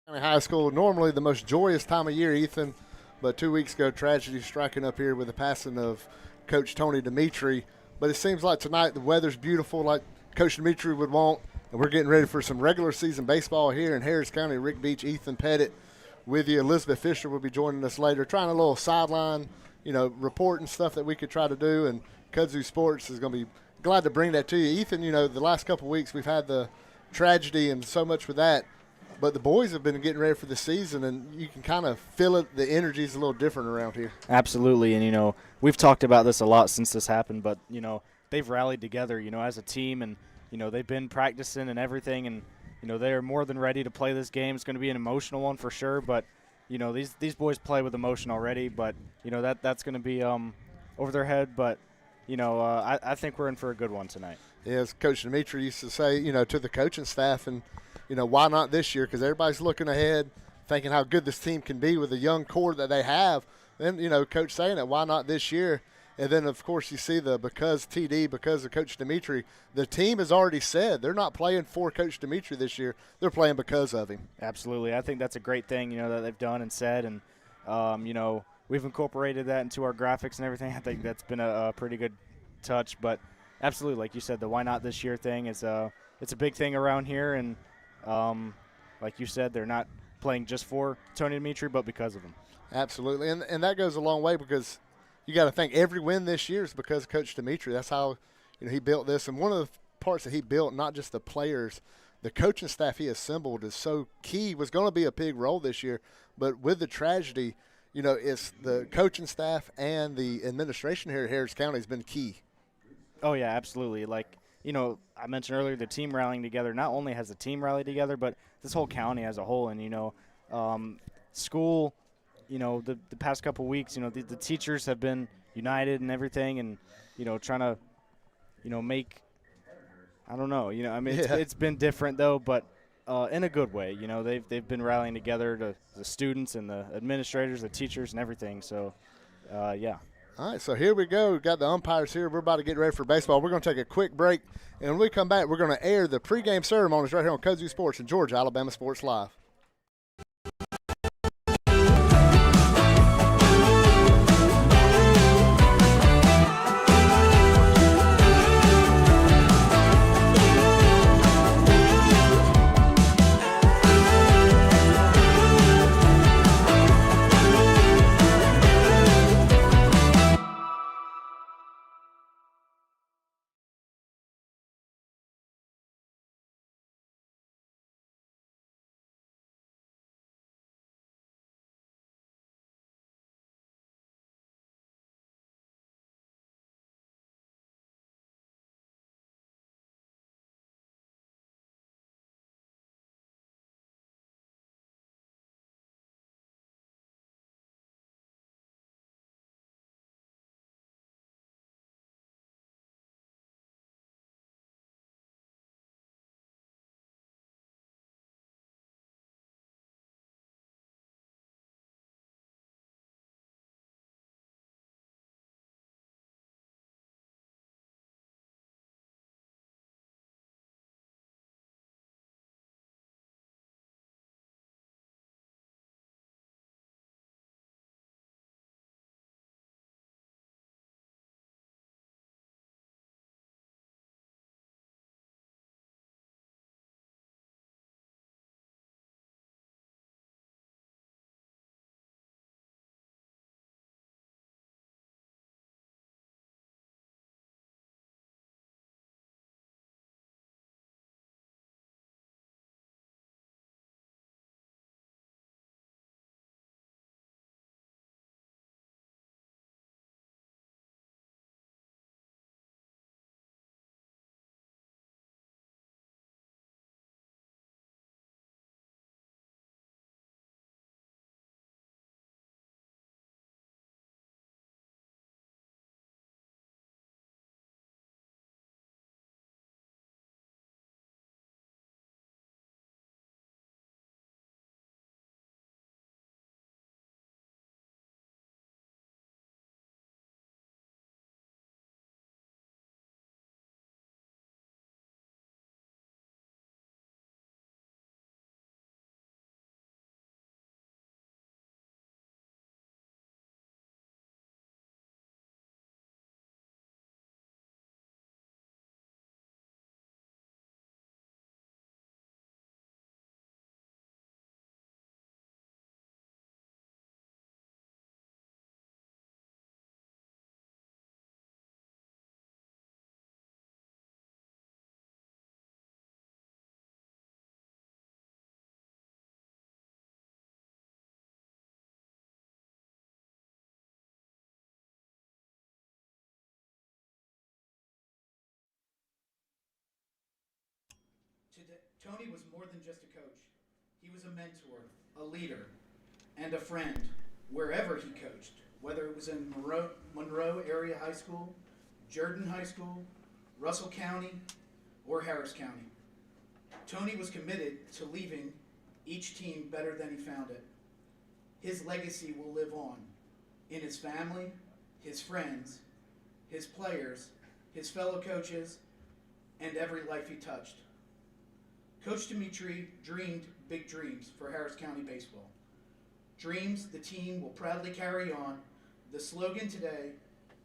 High school, normally the most joyous time of year, Ethan, but 2 weeks ago, tragedy striking up here with the passing of Coach Tony Dimitri. But it seems like tonight the weather's beautiful, like Coach Dimitri would want, and we're getting ready for some regular season baseball here in Harris County. Rick Beach, Ethan Pettit with you. Elizabeth Fisher will be joining us later, trying a little sideline, report and stuff that we could try to do. And Kudzu Sports is going to be glad to bring that to you. Ethan, the last couple of weeks we've had the tragedy and so much with that. But the boys have been getting ready for the season, and you can kind of feel it. The energy is a little different around here. Absolutely, and we've talked about this a lot since this happened, but they've rallied together, as a team, and they've been practicing and everything, and they are more than ready to play this game. It's going to be an emotional one for sure, but these boys play with emotion already, but that's going to be over their head, but I think we're in for a good one tonight. Yeah, as Coach Dimitri used to say, to the coaching staff, and why not this year? Because everybody's looking ahead, thinking how good this team can be with the young core that they have. Then, Coach saying it, why not this year? And then, of course, you see because of Coach Dimitri, the team has already said they're not playing for Coach Dimitri this year. They're playing because of him. Absolutely. I think that's a great thing, that they've done and said. And, we've incorporated that into our graphics and everything. I think that's been a pretty good touch. But, absolutely, like you said, the why not this year thing is it's a big thing around here. And, like you said, they're not playing just for Tony Dimitri, but because of him. Absolutely, and that goes a long way because you got to think every win this year is because of Coach Dimitri. That's how he built this. And one of the parts that he built, not just the players, the coaching staff he assembled is so key. Was going to be a big role this year, but with the tragedy, it's the coaching staff and the administration here at Harris County has been key. Oh yeah, absolutely. Like, I mentioned earlier the team rallying together. Not only has the team rallied together, but this whole county as a whole. And, school, the past couple weeks, the teachers have been united and everything and, trying to, make – I don't know. It's been different, though, but in a good way. They've been rallying together, the students and the administrators, the teachers and everything. So, yeah. All right, so here we go. We've got the umpires here. We're about to get ready for baseball. We're going to take a quick break, and when we come back, we're going to air the pregame ceremonies right here on Kudzu Sports and Georgia Alabama Sports Live. Tony was more than just a coach. He was a mentor, a leader, and a friend wherever he coached, whether it was in Monroe Area High School, Jordan High School, Russell County, or Harris County. Tony was committed to leaving each team better than he found it. His legacy will live on in his family, his friends, his players, his fellow coaches, and every life he touched. Coach Dimitri dreamed big dreams for Harris County baseball. Dreams the team will proudly carry on. The slogan today,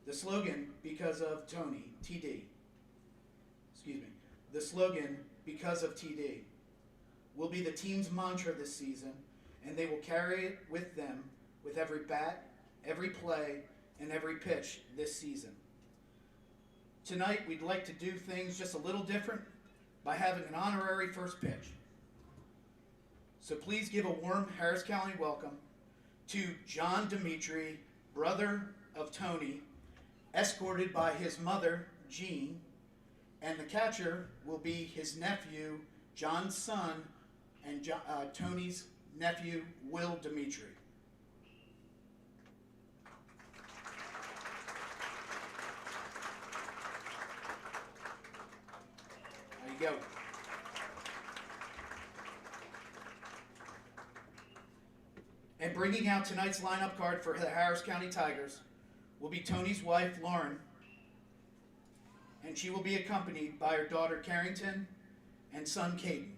the slogan because of Tony, TD. The slogan because of TD will be the team's mantra this season, and they will carry it with them with every bat, every play, and every pitch this season. Tonight, we'd like to do things just a little different by having an honorary first pitch. So please give a warm Harris County welcome to John Dimitri, brother of Tony, escorted by his mother, Jean, and the catcher will be his nephew, John's son, and Tony's nephew, Will Dimitri. There you go. And bringing out tonight's lineup card for the Harris County Tigers will be Tony's wife, Lauren, and she will be accompanied by her daughter, Carrington, and son, Caden.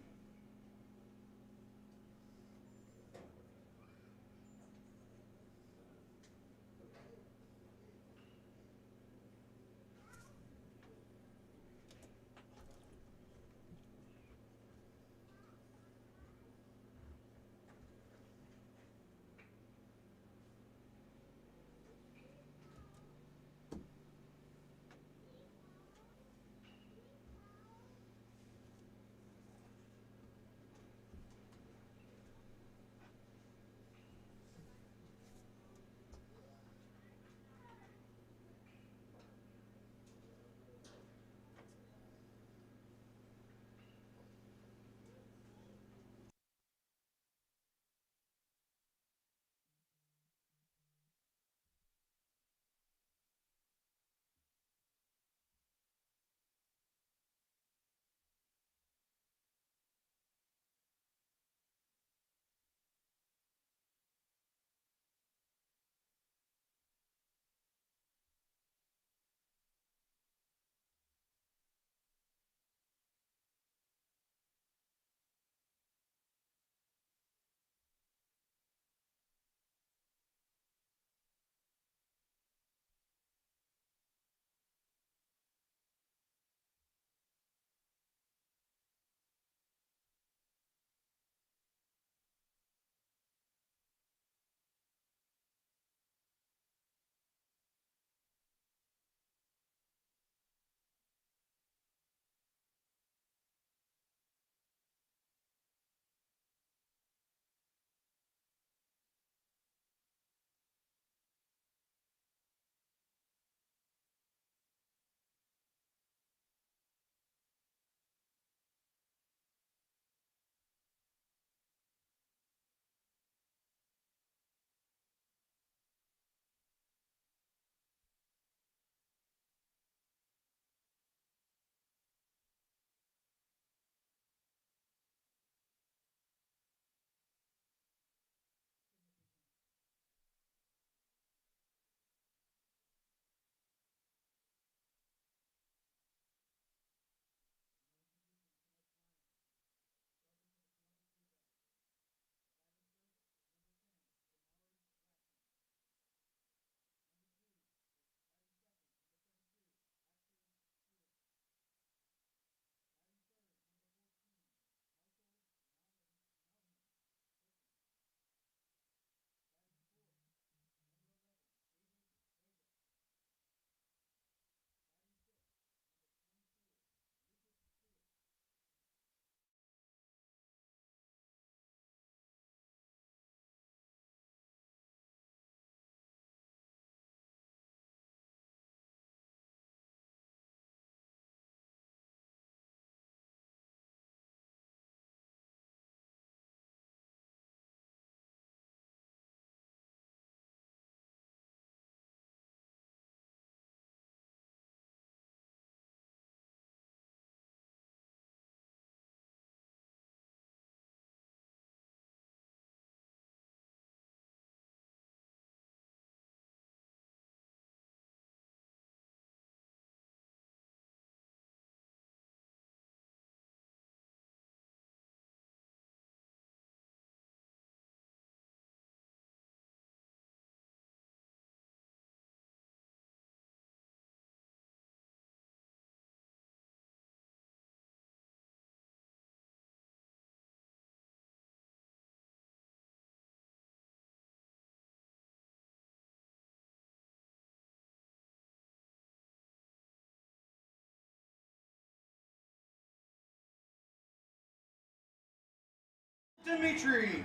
Dimitri.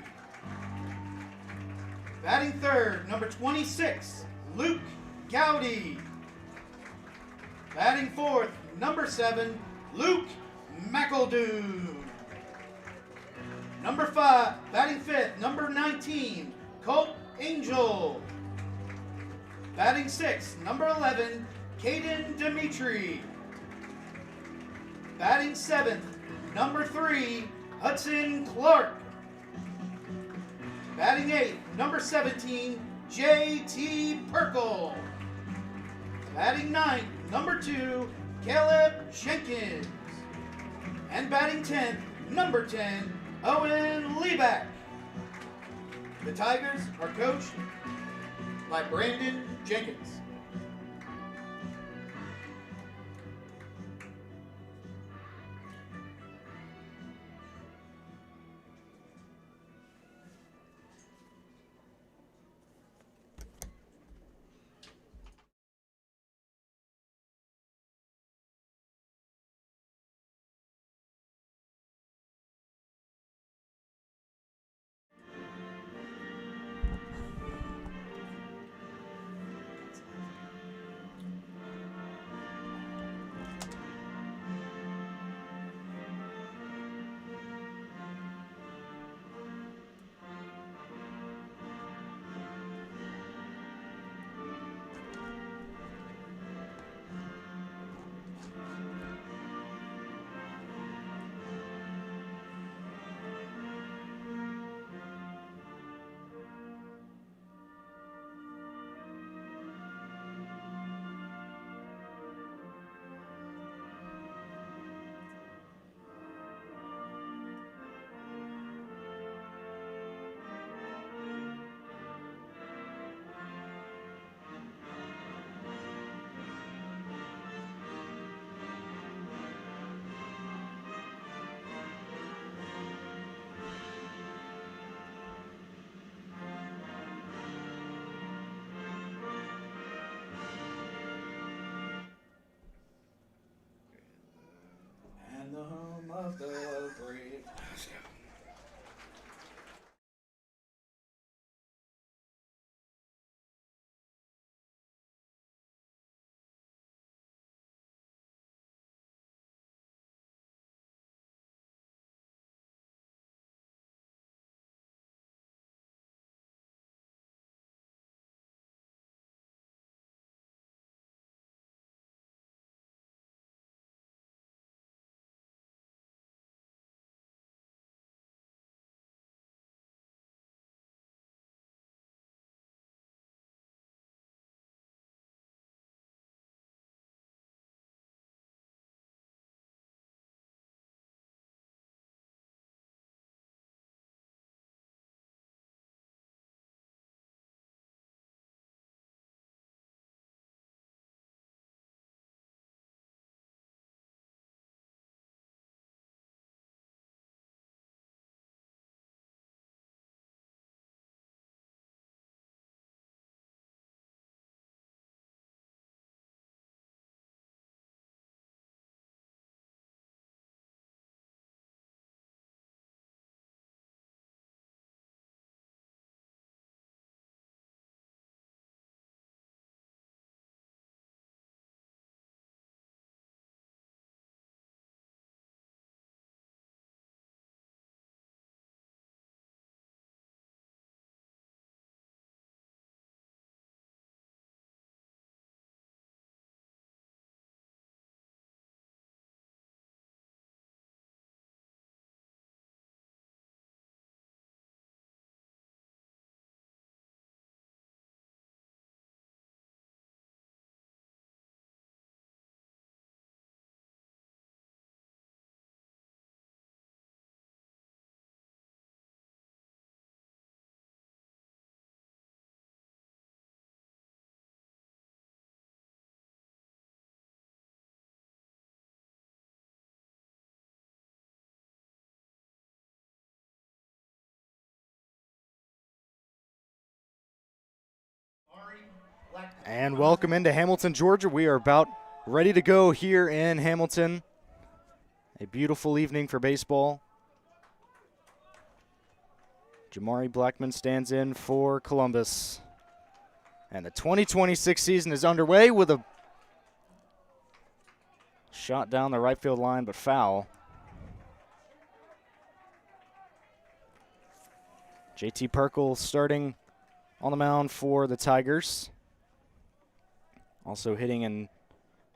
Batting third, number 26, Luke Gowdy. Batting fourth, number 7, Luke McEldoon. Number 5, batting fifth, number 19, Colt Angel. Batting sixth, number 11, Caden Dimitri. Batting seventh, number 3, Hudson Clark. Batting eighth, number 17, J.T. Perkle. Batting ninth, number 2, Caleb Jenkins. And batting 10th, number 10, Owen Liebeck. The Tigers are coached by Brandon Jenkins. The home of the brave. Let's go. And welcome into Hamilton, Georgia. We are about ready to go here in Hamilton. A beautiful evening for baseball. Jamari Blackman stands in for Columbus. And the 2026 season is underway with a shot down the right field line, but foul. JT Perkle starting on the mound for the Tigers. Also hitting in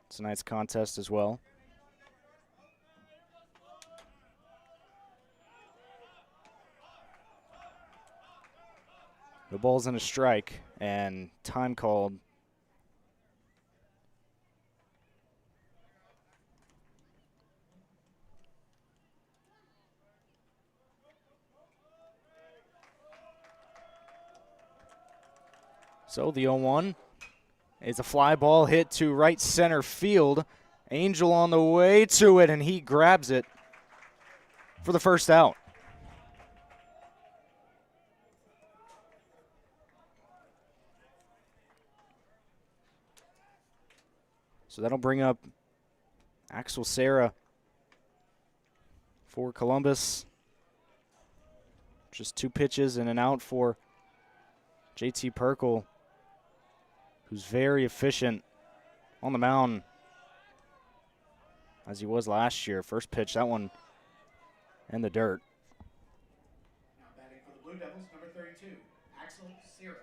tonight's contest as well. No balls and a strike, and time called. So the 0-1 is a fly ball hit to right center field. Angel on the way to it, and he grabs it for the first out. So that'll bring up Axel Serra for Columbus. Just 2 pitches and an out for JT Perkle, who's very efficient on the mound as he was last year. First pitch, that one in the dirt. Now batting for the Blue Devils, number 32, Axel Serra.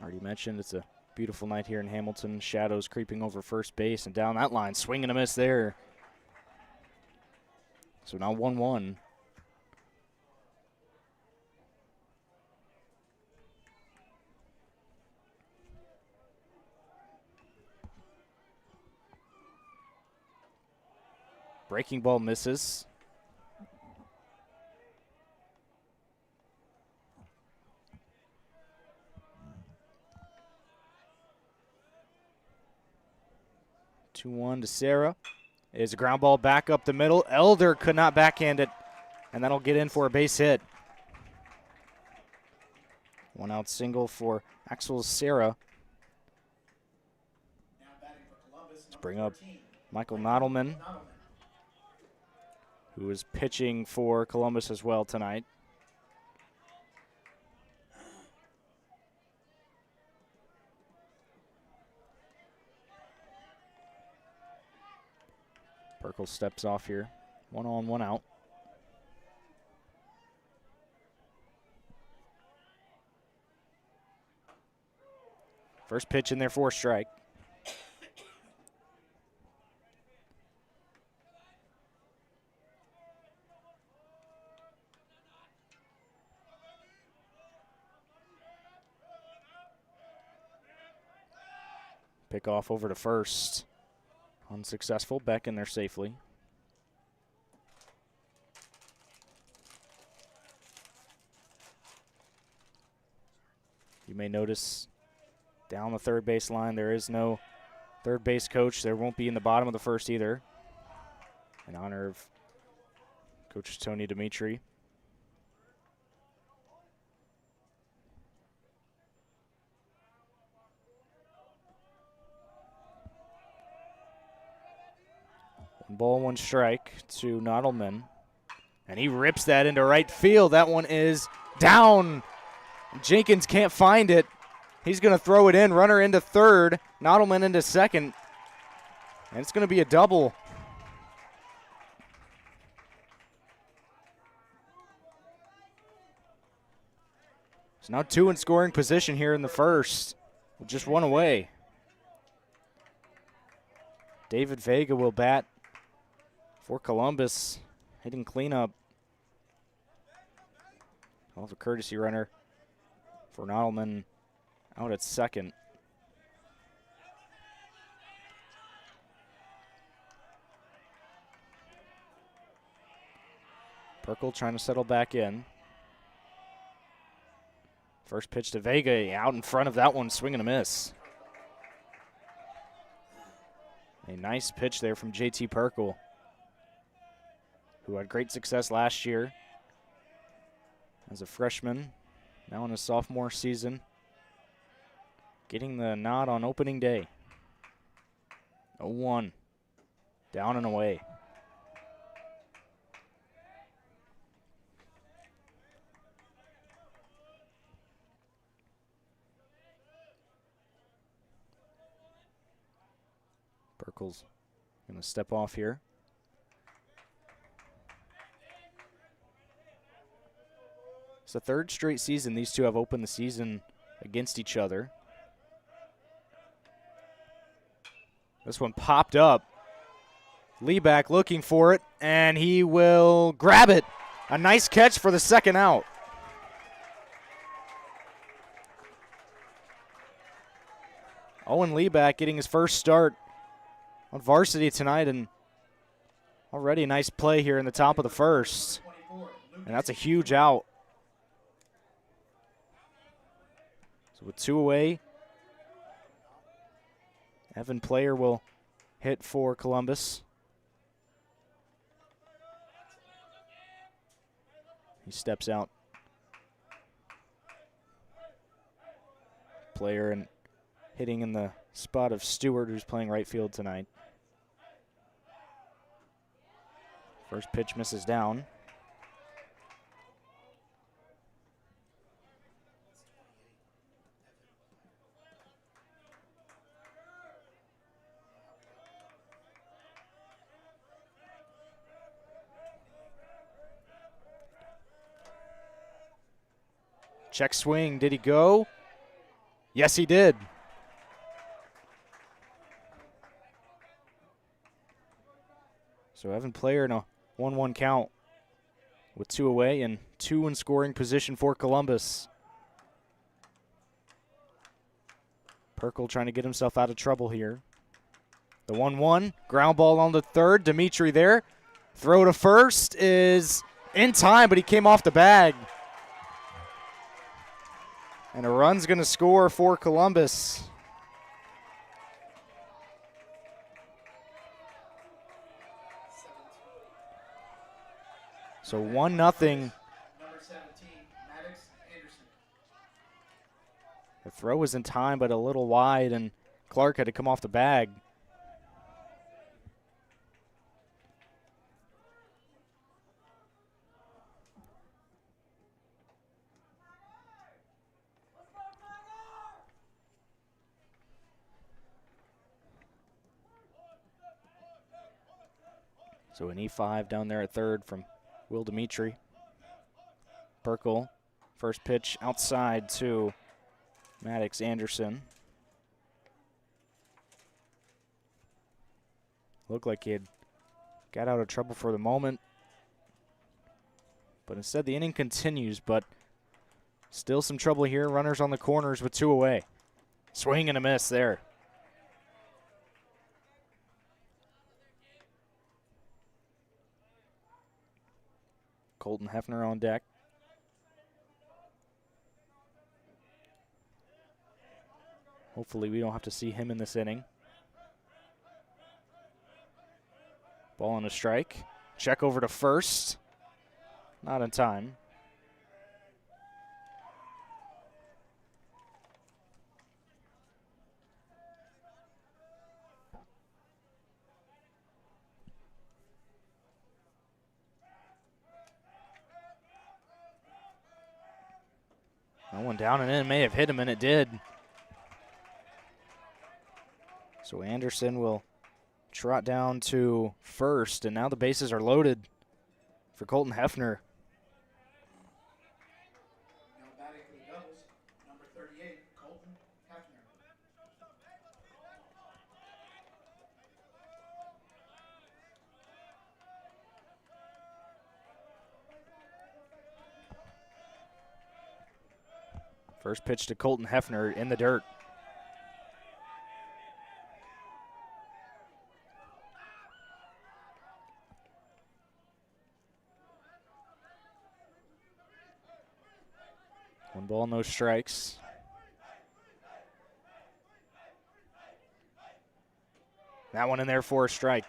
Already mentioned it's a beautiful night here in Hamilton. Shadows creeping over first base and down that line. Swing and a miss there. So now 1-1. Breaking ball misses. Two 2-1 to Serra. Is a ground ball back up the middle. Elder could not backhand it, and that'll get in for a base hit. 1 out single for Axel Serra. Now batting for Columbus, Let's bring up 14, Michael Nodelman, who is pitching for Columbus as well tonight. Perkle steps off here. 1 on, 1 out. First pitch in there for a strike. Pick off over to first. Unsuccessful. Back in there safely. You may notice down the third base line there is no third base coach. There won't be in the bottom of the first either, in honor of Coach Tony Dimitri. One ball, 1 strike to Nodelman. And he rips that into right field. That one is down. Jenkins can't find it. He's going to throw it in. Runner into third. Nodelman into second. And it's going to be a double. So now 2 in scoring position here in the first. With just 1 away. David Vega will bat for Columbus, hitting cleanup. Off a courtesy runner for Nodelman out at second. Perkle trying to settle back in. First pitch to Vega, out in front of that one, swing and a miss. A nice pitch there from JT Perkle, who had great success last year as a freshman, now in his sophomore season, getting the nod on opening day. 0-1. Down and away. Burkle's going to step off here. It's the third straight season these two have opened the season against each other. This one popped up. Lieback looking for it, and he will grab it. A nice catch for the second out. Owen Lieback getting his first start on varsity tonight, and already a nice play here in the top of the first. And that's a huge out. So with 2 away, Evan Player will hit for Columbus. He steps out. Player and hitting in the spot of Stewart, who's playing right field tonight. First pitch misses down. Check swing, did he go? Yes, he did. So Evan Player in a 1-1 count with 2 away and 2 in scoring position for Columbus. Perkle trying to get himself out of trouble here. The 1-1, ground ball on the third. Dimitri there. Throw to first is in time, but he came off the bag. And a run's going to score for Columbus. So 1-0. Number 17, Maddox Anderson. The throw was in time, but a little wide, and Clark had to come off the bag. So an E5 down there at third from Will Dimitri. Perkle, first pitch outside to Maddox Anderson. Looked like he had got out of trouble for the moment. But instead the inning continues, but still some trouble here. Runners on the corners with 2 away. Swing and a miss there. Colton Hefner on deck. Hopefully we don't have to see him in this inning. Ball on a strike. Check over to first. Not in time. That one down and in, may have hit him, and it did. So Anderson will trot down to first, and now the bases are loaded for Colton Hefner. Now batting for the Devils, number 38, Colton Hefner. First pitch to Colton Hefner in the dirt. One ball, no strikes. That one in there for a strike.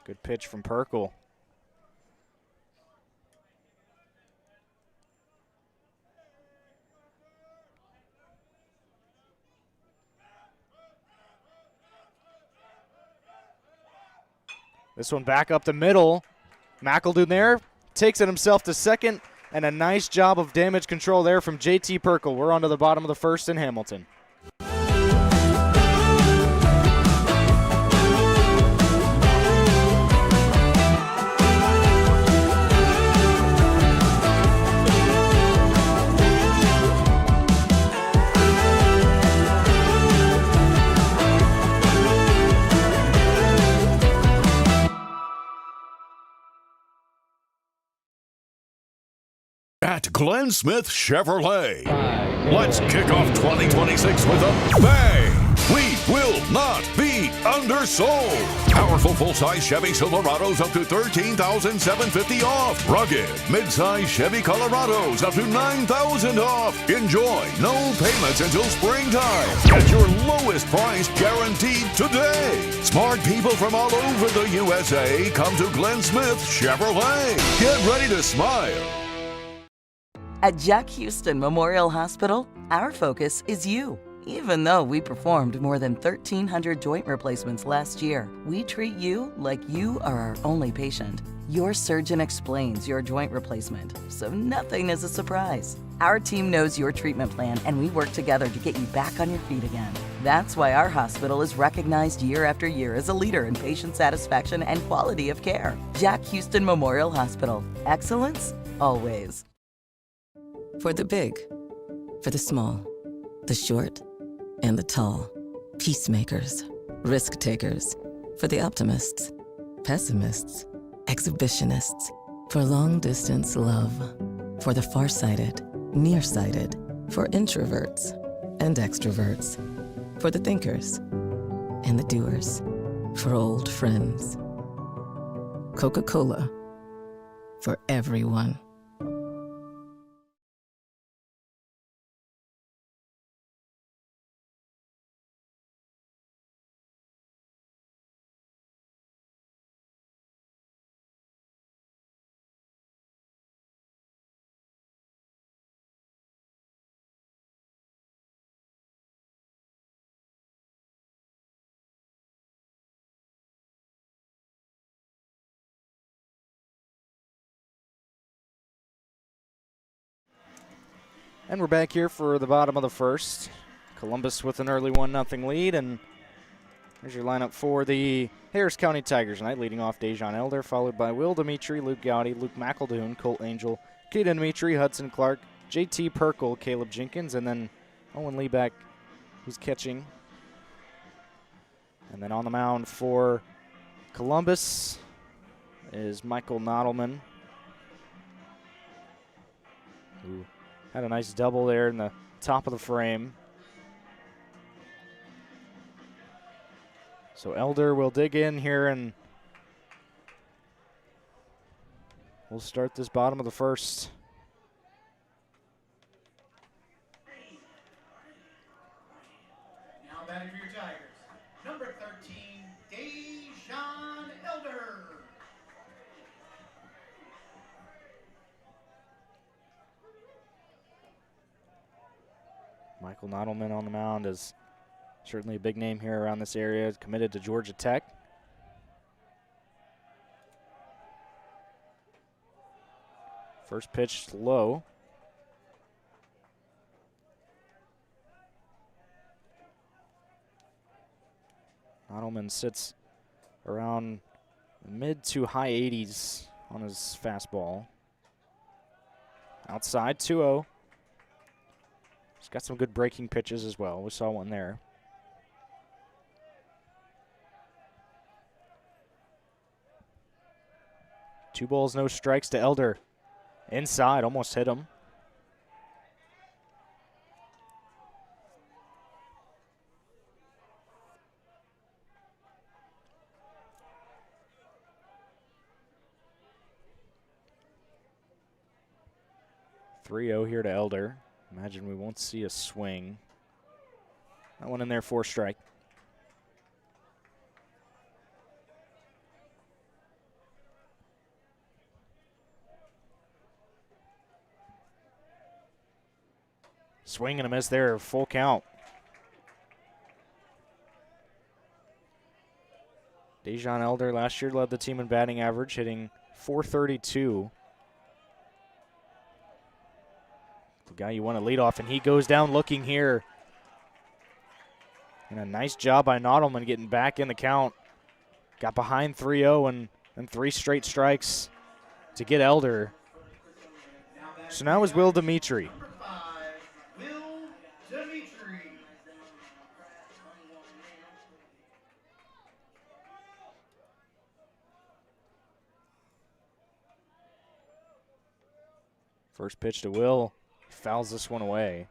Good pitch from Perkle. This one back up the middle. McEldoon there takes it himself to second, and a nice job of damage control there from JT Perkle. We're on to the bottom of the first in Hamilton. At Glenn Smith Chevrolet, let's kick off 2026 with a bang! We will not be undersold. Powerful full-size Chevy Silverados up to $13,750 off. Rugged mid-size Chevy Colorados up to $9,000 off. Enjoy no payments until springtime. At your lowest price guaranteed today. Smart people from all over the USA come to Glenn Smith Chevrolet. Get ready to smile. At Jack Houston Memorial Hospital, our focus is you. Even though we performed more than 1,300 joint replacements last year, we treat you like you are our only patient. Your surgeon explains your joint replacement, so nothing is a surprise. Our team knows your treatment plan, and we work together to get you back on your feet again. That's why our hospital is recognized year after year as a leader in patient satisfaction and quality of care. Jack Houston Memorial Hospital. Excellence, always. For the big, for the small, the short, and the tall. Peacemakers, risk takers. For the optimists, pessimists, exhibitionists. For long distance love. For the farsighted, nearsighted. For introverts and extroverts. For the thinkers and the doers. For old friends. Coca-Cola. For everyone. And we're back here for the bottom of the first. Columbus with an early 1-0 lead, and here's your lineup for the Harris County Tigers tonight, leading off Dejan Elder, followed by Will Dimitri, Luke Gowdy, Luke McEldoon, Colt Angel, Kaden Dimitri, Hudson Clark, JT Perkle, Caleb Jenkins, and then Owen Liebeck, who's catching. And then on the mound for Columbus is Michael Nodelman, who had a nice double there in the top of the frame. So Elder will dig in here, and we'll start this bottom of the first. Now batting for your Tigers, number 13, Dejan Elder. Michael Nodelman on the mound is certainly a big name here around this area, committed to Georgia Tech. First pitch low. Nodelman sits around mid to high 80s on his fastball. Outside, 2-0. He's got some good breaking pitches as well. We saw one there. Two balls, no strikes to Elder. Inside, almost hit him. (3-0) here to Elder. Imagine we won't see a swing. That one in there for strike. Swing and a miss there, full count. Dejan Elder last year led the team in batting average, hitting .432. The guy you want to lead off, and he goes down looking here. And a nice job by Nodelman getting back in the count. Got behind 3-0 and 3 straight strikes to get Elder. So now is Will Dimitri. Number 5, Will Dimitri. First pitch to Will. Fouls this one away.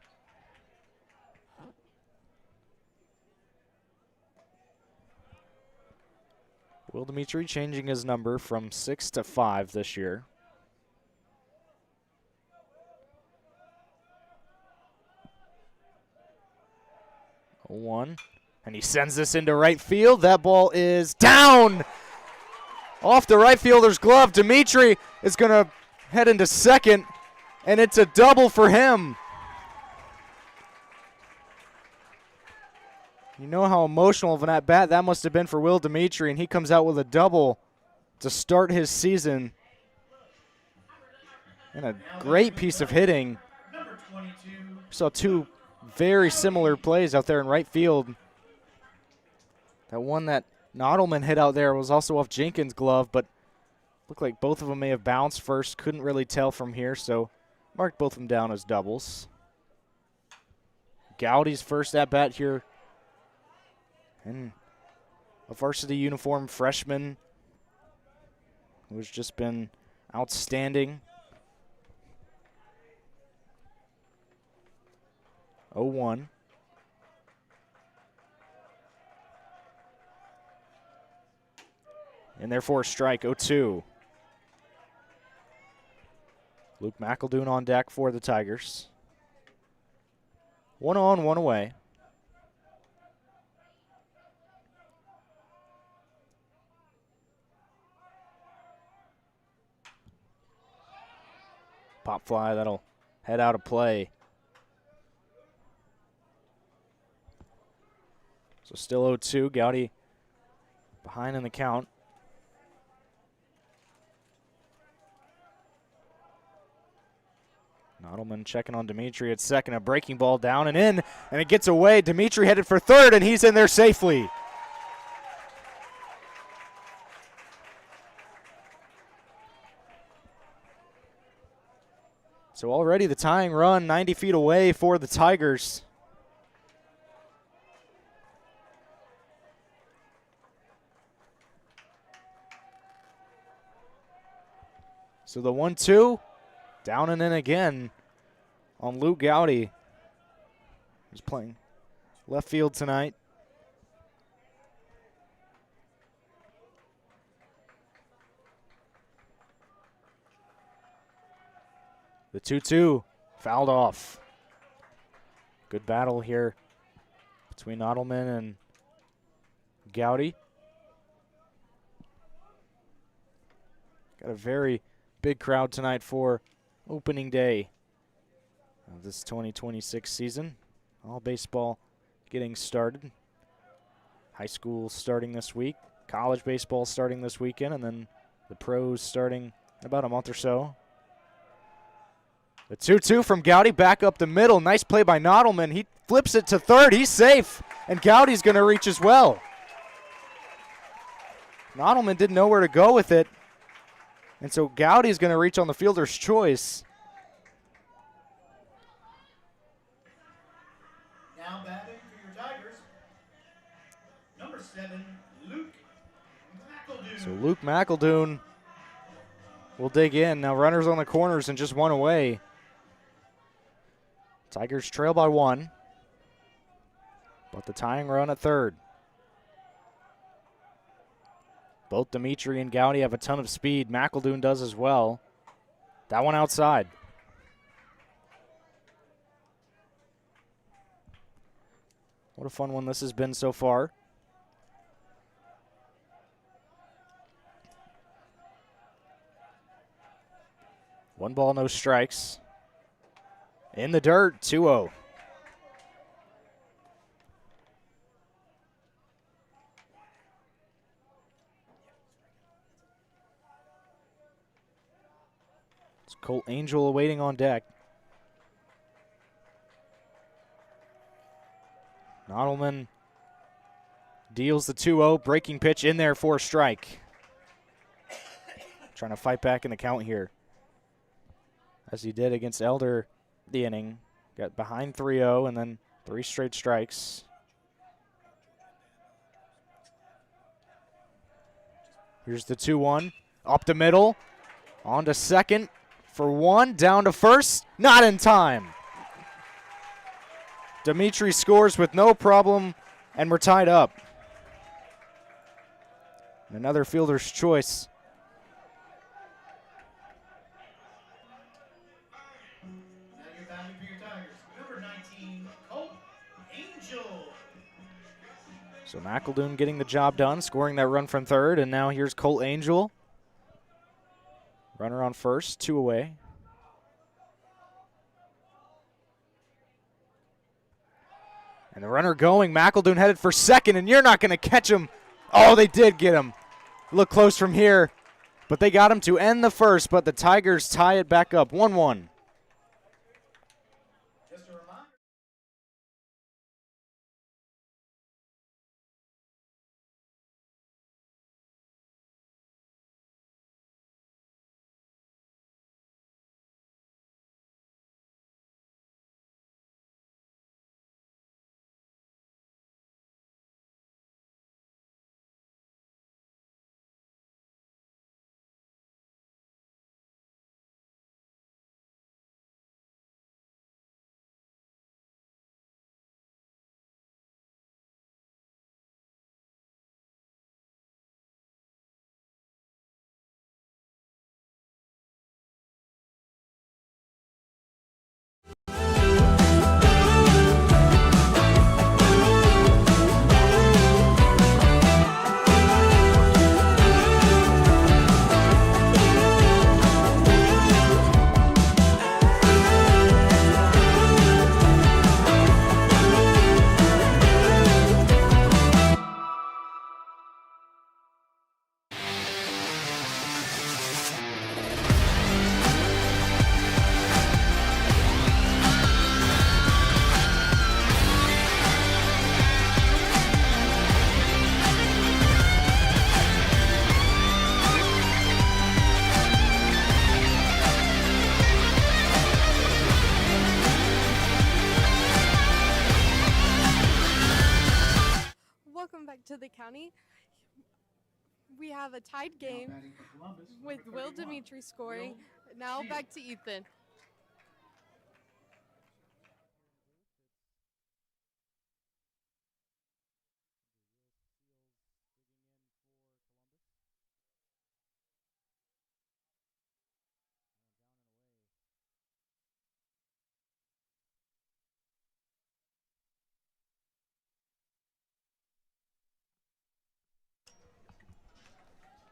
Will Dimitri changing his number from 6 to 5 this year. 0-1, and he sends this into right field. That ball is down off the right fielder's glove. Dimitri is going to head into second, and it's a double for him. You know how emotional of an at-bat that must have been for Will Dimitri, and he comes out with a double to start his season. And a great piece of hitting. Number 22. Saw 2 very similar plays out there in right field. That one that Nodelman hit out there was also off Jenkins' glove, but looked like both of them may have bounced first. Couldn't really tell from here, so marked both of them down as doubles. Gowdy's first at-bat here. And a varsity uniform freshman who's just been outstanding. 0-1. And therefore strike 0-2. Luke McEldoon on deck for the Tigers. 1 on, 1 away. Pop fly, that'll head out of play. So still 0-2. Gowdy behind in the count. Nodelman checking on Dimitri at second. A breaking ball down and in, and it gets away. Dimitri headed for third, and he's in there safely. So already the tying run 90 feet away for the Tigers. So the 1-2, down and in again on Luke Gowdy. He's playing left field tonight. The 2-2 fouled off. Good battle here between Nodelman and Gowdy. Got a very big crowd tonight for opening day of this 2026 season. All baseball getting started. High school starting this week. College baseball starting this weekend. And then the pros starting in about a month or so. The 2-2 from Gowdy back up the middle. Nice play by Nodelman. He flips it to third. He's safe. And Gowdy's going to reach as well. Nodelman didn't know where to go with it. And so Gowdy's going to reach on the fielder's choice. Now batting for your Tigers, number 7, Luke McEldoon. So Luke McEldoon will dig in. Now runners on the corners and just 1 away. Tigers trail by 1. But the tying run at third. Both Dimitri and Gowdy have a ton of speed. McEldoon does as well. That one outside. What a fun one this has been so far. One ball, no strikes. In the dirt, 2-0. Colt Angel awaiting on deck. Nodelman deals the 2-0, breaking pitch in there for a strike. Trying to fight back in the count here, as he did against Elder the inning. Got behind 3-0 and then 3 straight strikes. Here's the 2-1, up the middle, on to second for 1, down to first, not in time. Dimitri scores with no problem, and we're tied up. Another fielder's choice. Now you're batting for your Tigers. Number 19, Colt Angel. So McEldoon getting the job done, scoring that run from third, and now here's Colt Angel. Runner on first, 2 away. And the runner going, McEldoon headed for second, and you're not going to catch him. Oh, they did get him. Look close from here, but they got him to end the first, but the Tigers tie it back up, 1-1. Just a reminder. Welcome back to the county. We have a tied game Batting for Columbus, with number Will 31, Dimitri scoring. Will Now Shield. back to Ethan.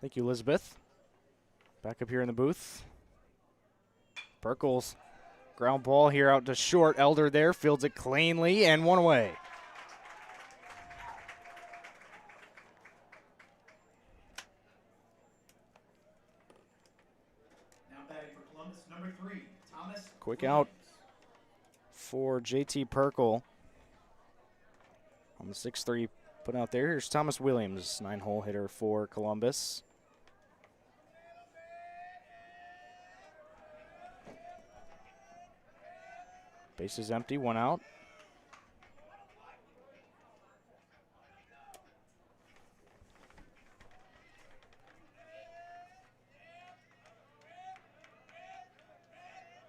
Thank you, Elizabeth. Back up here in the booth. Perkles, ground ball here out to short. Elder there, fields it cleanly, and 1 away. Now batting for Columbus, number 3, Thomas. Quick Williams. out for JT Perkle. On the 6-3 put out there. Here's Thomas Williams, 9-hole hitter for Columbus. Base is empty, 1 out.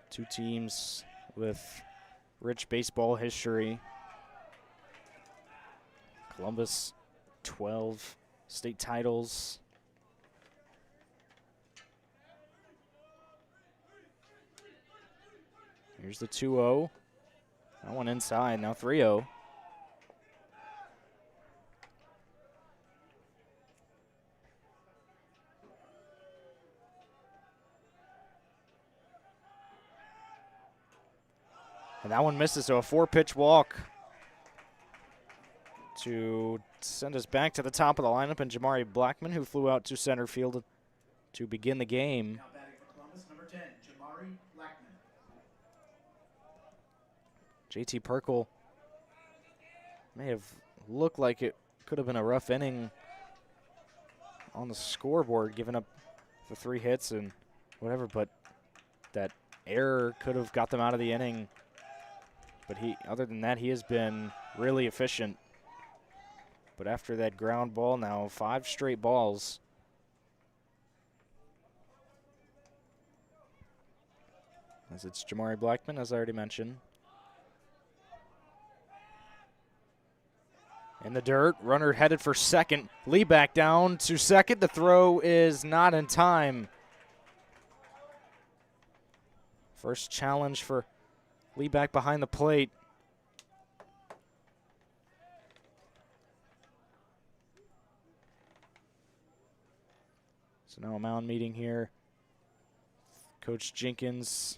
Two teams with rich baseball history. Columbus, 12 state titles. Here's the 2-0. That one inside, now 3-0. And that one misses, so a 4-pitch walk to send us back to the top of the lineup, and Jamari Blackman, who flew out to center field to begin the game. Now batting for Columbus, number 10, Jamari JT Perkle may have looked like it could have been a rough inning on the scoreboard, giving up the 3 hits and whatever, but that error could have got them out of the inning. But other than that, he has been really efficient. But after that ground ball, now 5 straight balls. As it's Jamari Blackman, as I already mentioned. In the dirt, runner headed for second. Lee back down to second. The throw is not in time. First challenge for Lee back behind the plate. So now a mound meeting here. Coach Jenkins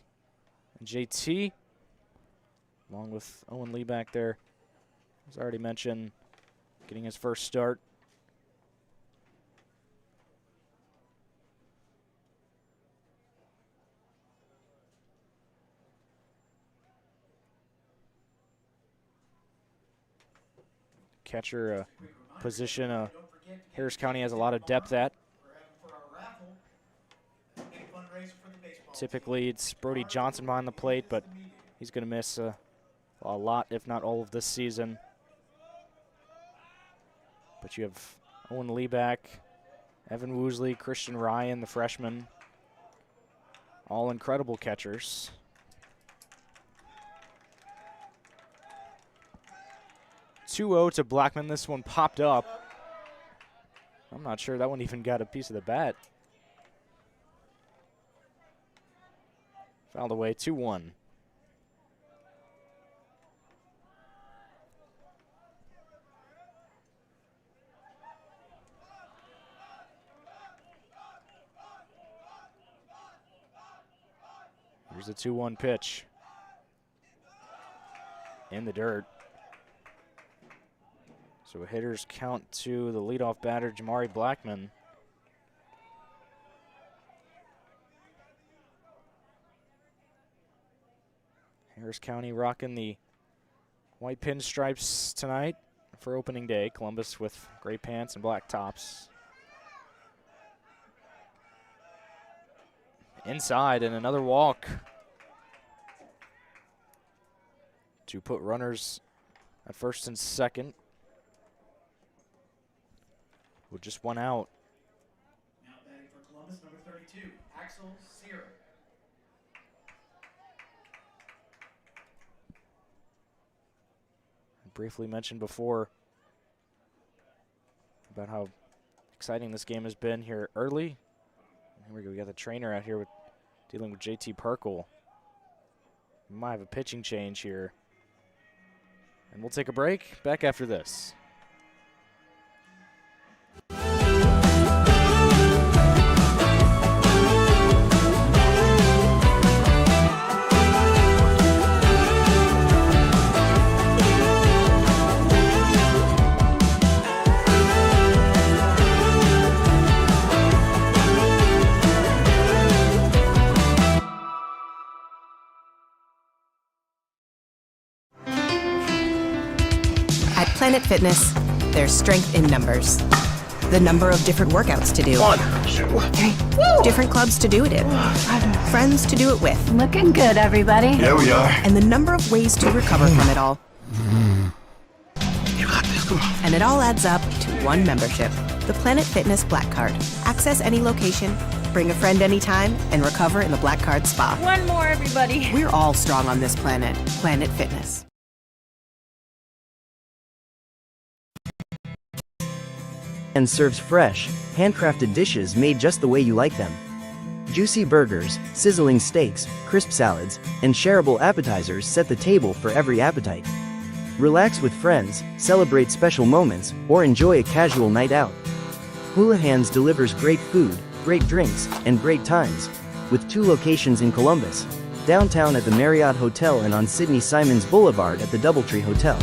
and JT, along with Owen Lee back there. As I already mentioned, getting his first start. Catcher position Harris County has a lot of depth at. Typically it's Brody Johnson behind the plate, but he's going to miss a lot, if not all of this season. But you have Owen Lee back, Evan Woosley, Christian Ryan, the freshman. All incredible catchers. (2-0) to Blackman. This one popped up. I'm not sure that one even got a piece of the bat. Fouled away, 2-1. Here's the 2-1 pitch. In the dirt. So a hitter's count to the leadoff batter, Jamari Blackman. Harris County rocking the white pinstripes tonight for opening day. Columbus with gray pants and black tops. Inside and another walk to put runners at first and second with just one out. Now batting for Columbus, number 32, Axel Sierra. I briefly mentioned before about how exciting this game has been here early. Here we go, we got the trainer out here dealing with JT Perkle. We might have a pitching change here. And we'll take a break. Back after this. At Planet Fitness, there's strength in numbers. The number of different workouts to do. 1, 2, 3. Woo! Different clubs to do it in. Friends to do it with. Looking good, everybody. Yeah, we are. And the number of ways to recover from it all. You got this, come on. And it all adds up to one membership. The Planet Fitness Black Card. Access any location, bring a friend anytime, and recover in the Black Card Spa. One more, everybody. We're all strong on this planet. Planet Fitness. And serves fresh, handcrafted dishes made just the way you like them. Juicy burgers, sizzling steaks, crisp salads, and shareable appetizers set the table for every appetite. Relax with friends, celebrate special moments, or enjoy a casual night out. Hula Hands delivers great food, great drinks, and great times, with 2 locations in Columbus, downtown at the Marriott Hotel and on Sidney Simons Boulevard at the Doubletree Hotel.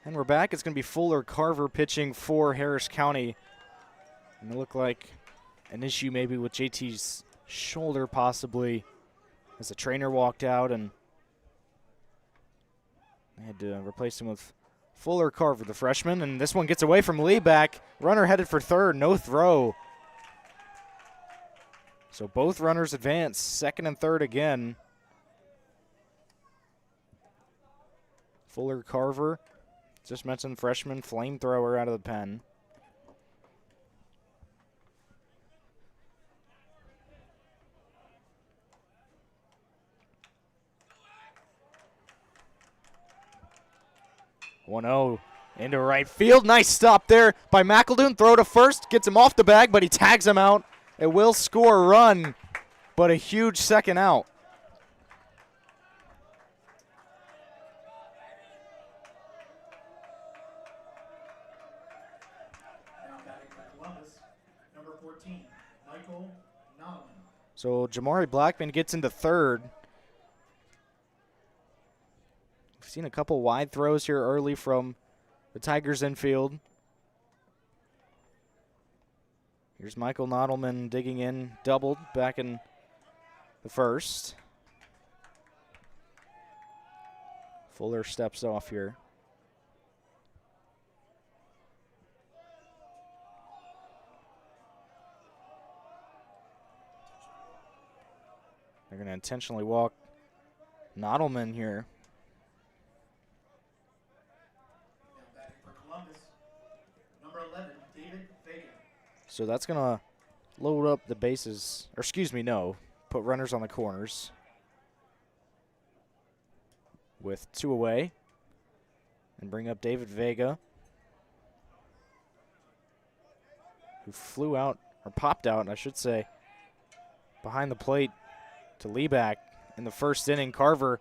And we're back. It's going to be Fuller Carver pitching for Harris County. And it looked like an issue maybe with JT's shoulder possibly as the trainer walked out, and they had to replace him with Fuller Carver, the freshman. And this one gets away from Lieback. Runner headed for third, no throw. So both runners advance, second and third again. Fuller Carver, just mentioned freshman, flamethrower out of the pen. One-0 into right field. Nice stop there by McEldoon. Throw to first, gets him off the bag, but he tags him out. It will score a run, but a huge second out. So Jamari Blackman gets into third. We've seen a couple wide throws here early from the Tigers infield. Here's Michael Nodelman digging in, doubled back in the first. Fuller steps off here. They're going to intentionally walk Nodelman here. Number 11, David Vega. So that's going to load up the bases, or excuse me, no, put runners on the corners with two away and bring up David Vega, who flew out, or popped out, I should say, behind the plate to Lieback in the first inning. Carver,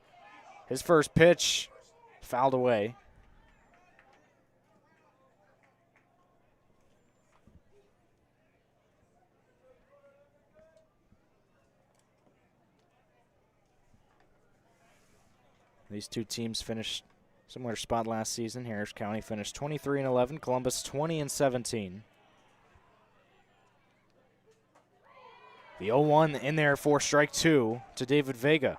his first pitch, fouled away. These two teams finished similar spot last season. Harris County finished 23-11, Columbus 20-17. The 0-1 in there for strike two to David Vega.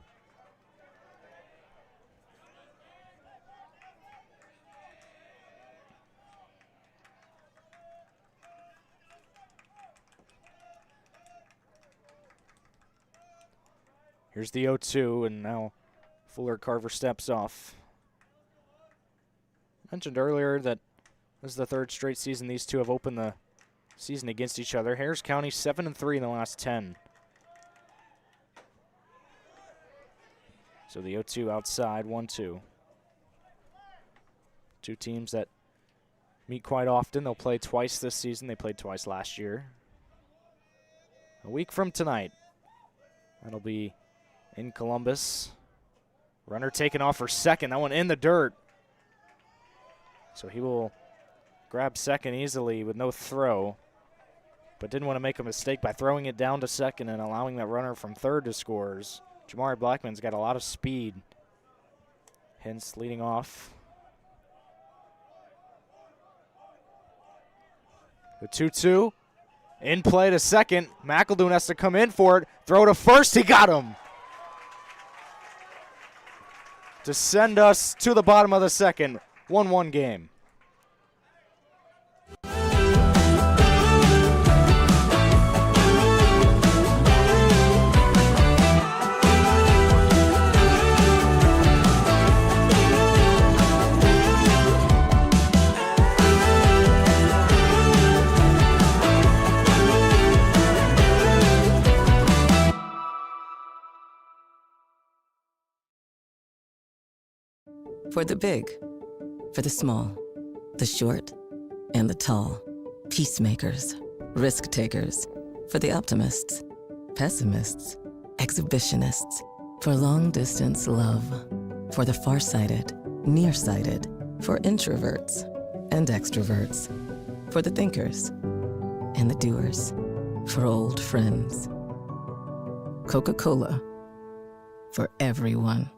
Here's the 0-2, and now Fuller Carver steps off. Mentioned earlier that this is the third straight season these two have opened the season against each other. Harris County 7-3 in the last 10. So the 0-2 outside, 1-2. Two teams that meet quite often. They'll play twice this season. They played twice last year. A week from tonight, that'll be in Columbus. Runner taken off for second. That one in the dirt. So he will grab second easily with no throw, but didn't want to make a mistake by throwing it down to second and allowing that runner from third to scores. Jamari Blackman's got a lot of speed, hence leading off. The 2-2, in play to second. McEldoon has to come in for it. Throw to first, he got him. To send us to the bottom of the second, 1-1 game. For the big, for the small, the short, and the tall. Peacemakers, risk takers. For the optimists, pessimists, exhibitionists. For long distance love. For the farsighted, nearsighted. For introverts and extroverts. For the thinkers and the doers. For old friends. Coca-Cola. For everyone.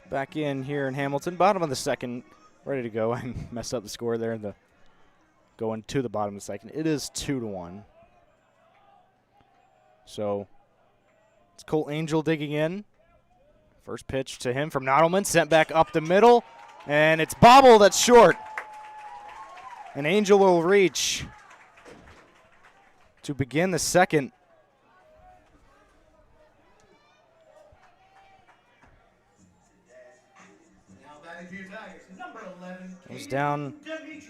back in here in Hamilton. Bottom of the second, ready to go. I messed up the score there. Going to the bottom of the second. It is 2-1. So it's Colt Angel digging in. First pitch to him from Nodelman, sent back up the middle, and it's bobbled. That's short. And Angel will reach to begin the second. Goes down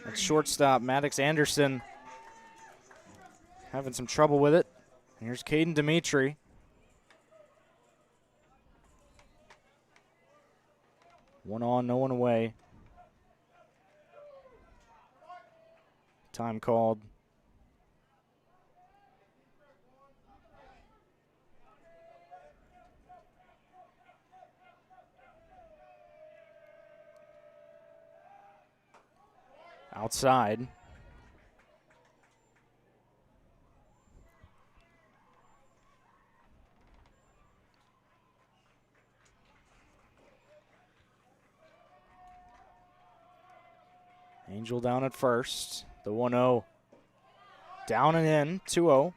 at shortstop, Maddox Anderson having some trouble with it. And here's Caden Dimitri. One on, no one away. Time called. Outside. Angel down at first. The 1-0. Down and in, 2-0.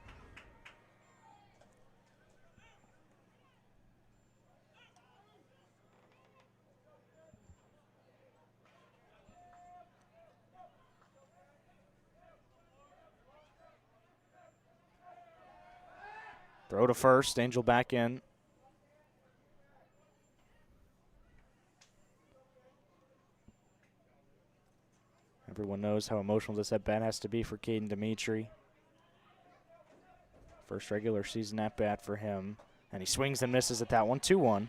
Throw to first, Angel back in. Everyone knows how emotional this at-bat has to be for Caden Dimitri. First regular season at-bat for him. And he swings and misses at that one, 2-1.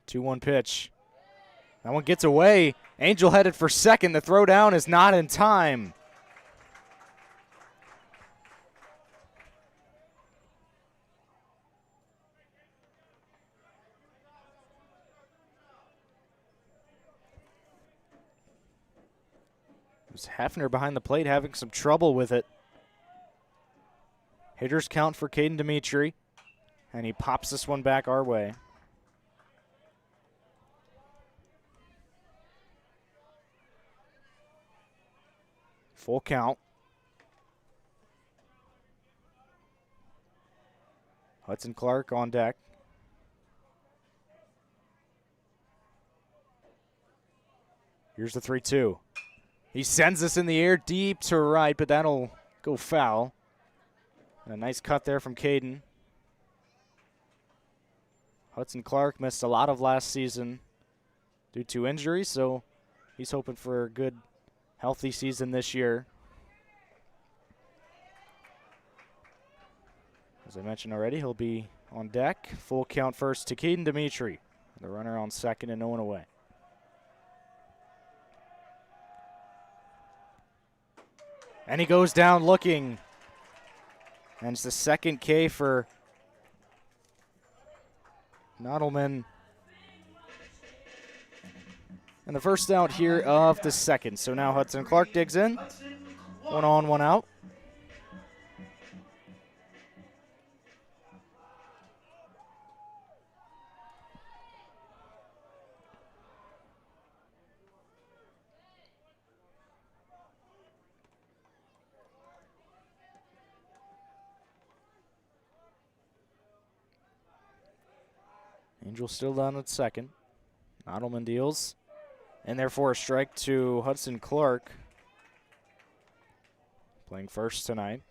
Two-one pitch. That one gets away. Angel headed for second. The throw down is not in time. It was Hefner behind the plate having some trouble with it. Hitters count for Caden Dimitri, and he pops this one back our way. Full count. Hudson Clark on deck. Here's the 3-2. He sends this in the air deep to right, but that'll go foul. And a nice cut there from Caden. Hudson Clark missed a lot of last season due to injury, so he's hoping for a good, healthy season this year. As I mentioned already, he'll be on deck. Full count first to Caden Dimitri. The runner on second and no one away. And he goes down looking. And it's the second K for Nodelman. And the first out here of the second. So now Hudson Clark digs in. One on, one out. Angel still down at second. Nodelman deals. And therefore a strike to Hudson Clark. Playing first tonight.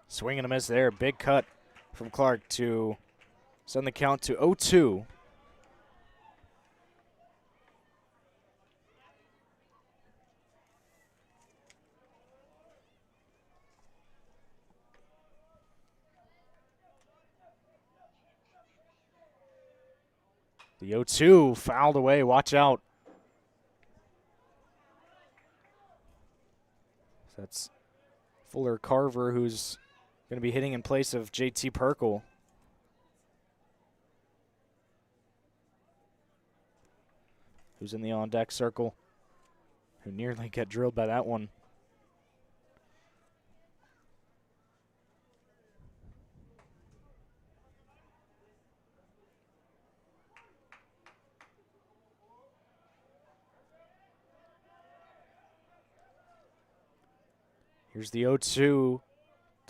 Swing and a miss there. Big cut from Clark to send the count to 0-2. The 0-2 fouled away. Watch out. That's Fuller Carver, who's going to be hitting in place of JT Perkle. who's in the on-deck circle, who nearly got drilled by that one. Here's the 0-2 to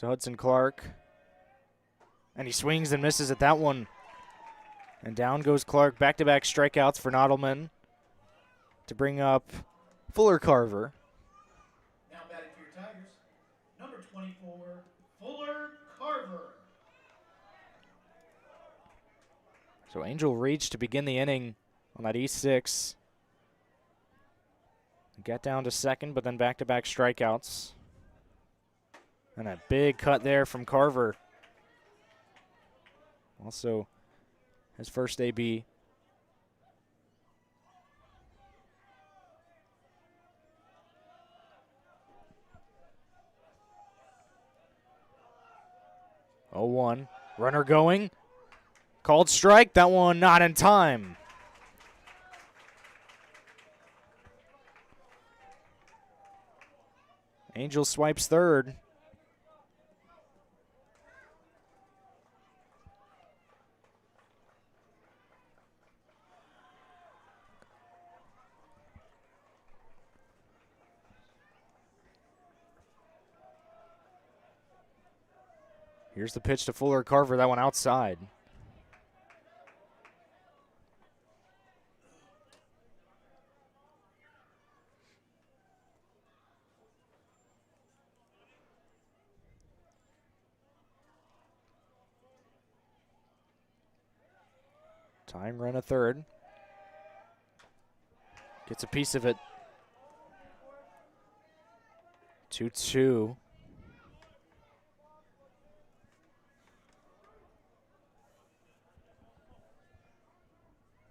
Hudson Clark. And he swings and misses at that one. And down goes Clark. Back-to-back strikeouts for Nodelman to bring up Fuller Carver. Now batting for your Tigers, number 24, Fuller Carver. So Angel reached to begin the inning on that E6. Get down to second, but then back-to-back strikeouts. And a big cut there from Carver. Also, his first AB. Oh, 1. Runner going. Called strike. That one not in time. Angel swipes third. Here's the pitch to Fuller Carver. That one outside. Tying run a third. Gets a piece of it. 2-2.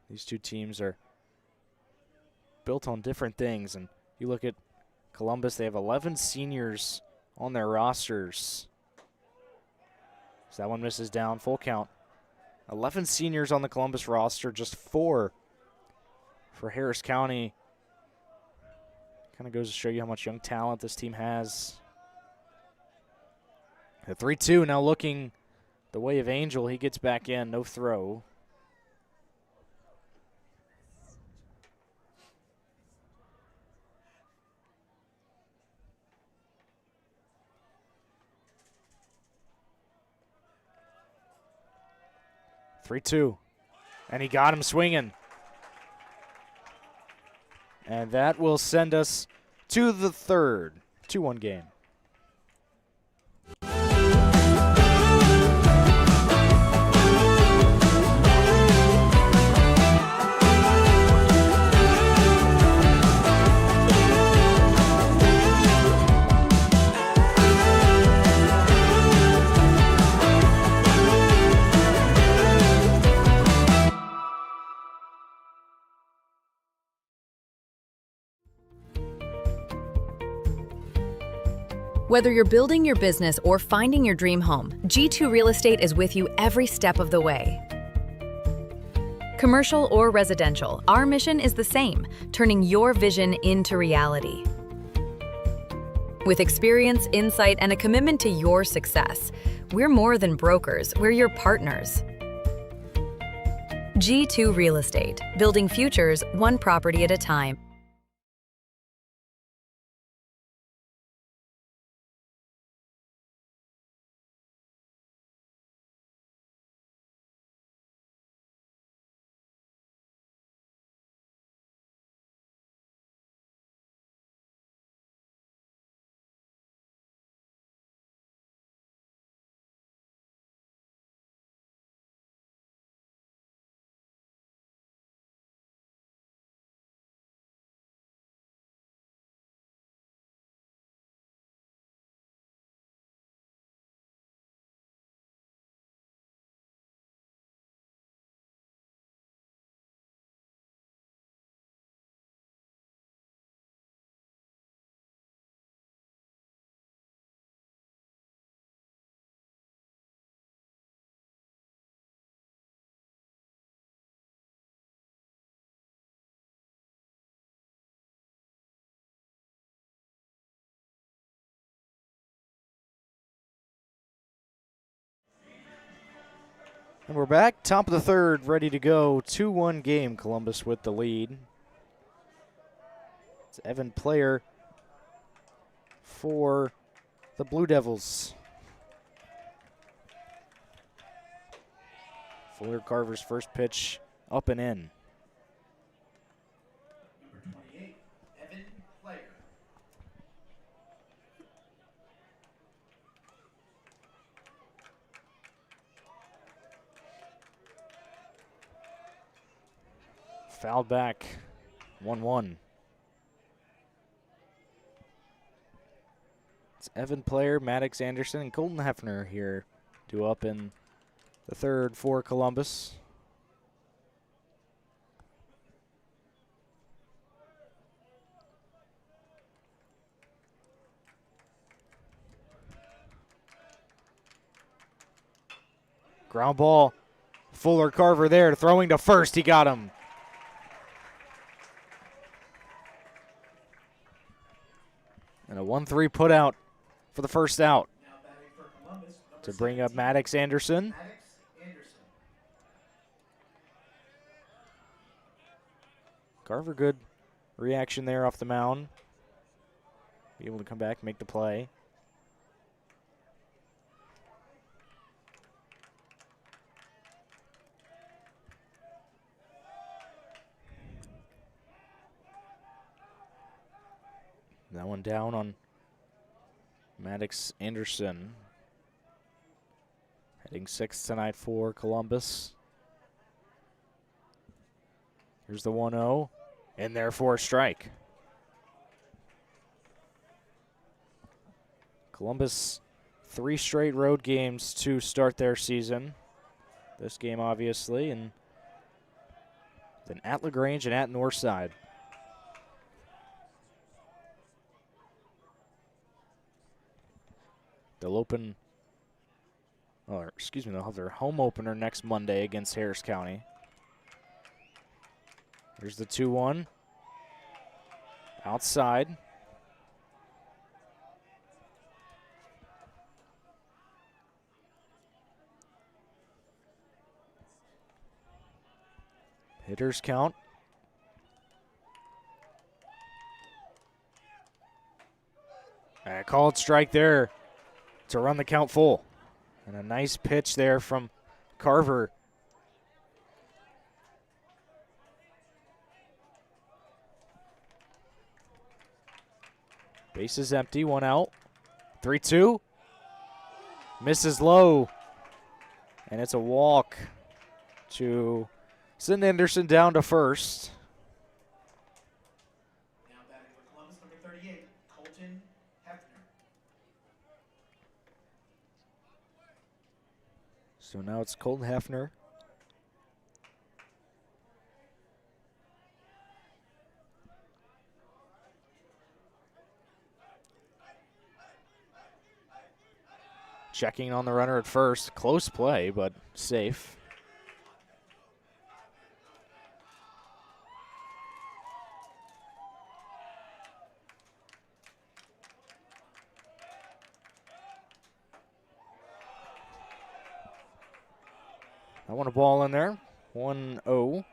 These two teams are built on different things. And you look at Columbus, they have 11 seniors on their rosters. So that one misses down, full count. 11 seniors on the Columbus roster, just 4 for Harris County. Kind of goes to show you how much young talent this team has. The 3-2 now looking the way of Angel. He gets back in, no throw. Three-two, and he got him swinging. And that will send us to the third. 2-1 game. Whether you're building your business or finding your dream home, G2 Real Estate is with you every step of the way. Commercial or residential, our mission is the same, turning your vision into reality. With experience, insight, and a commitment to your success, we're more than brokers, we're your partners. G2 Real Estate, building futures one property at a time. And we're back, top of the third, ready to go. 2-1 game, Columbus with the lead. It's Evan Player for the Blue Devils. Fuller Carver's first pitch up and in. Number 28, Evan Player. Fouled back, 1-1. It's Evan Player, Maddox Anderson, and Colton Hefner here due up in the third for Columbus. Ground ball. Fuller Carver there, throwing to first. He got him. And a 1-3 put out for the first out. Now batting for Columbus, number To bring up 17, Maddox Anderson. Maddox Anderson. Carver, good reaction there off the mound. Be able to come back, make the play. That one down on Maddox Anderson. Heading sixth tonight for Columbus. Here's the 1-0. In there for a strike. Columbus, 3 straight road games to start their season. This game, obviously, and then at LaGrange and at Northside. They'll open, or excuse me, they'll have their home opener next Monday against Harris County. Here's the 2-1. Outside. Hitters count. And a called strike there to run the count full. And a nice pitch there from Carver. Base is empty, 1 out. 3-2. Misses low. And it's a walk to send Anderson down to first. Now batting for Columbus, number 38, Colton Hefner. So now it's Colton Hefner. Checking on the runner at first. Close play, but safe. I want a ball in there. 1-0.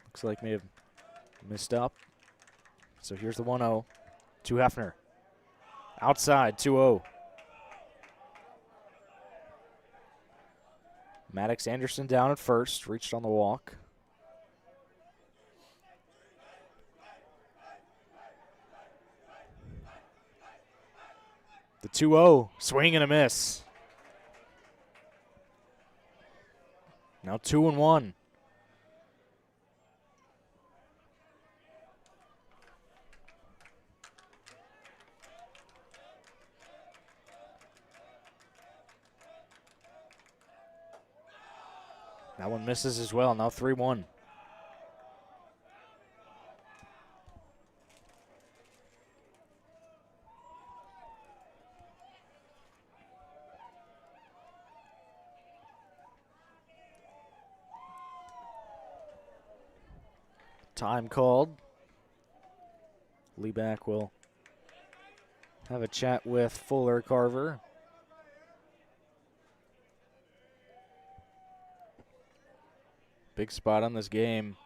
Looks like may have missed up. So here's the 1-0 to Hefner. Outside, 2-0. Maddox Anderson down at first, reached on the walk. The 2-0, swing and a miss. Now 2-1. That one misses as well. Now 3-1. Time called. Lee Back will have a chat with Fuller Carver. Big spot on this game.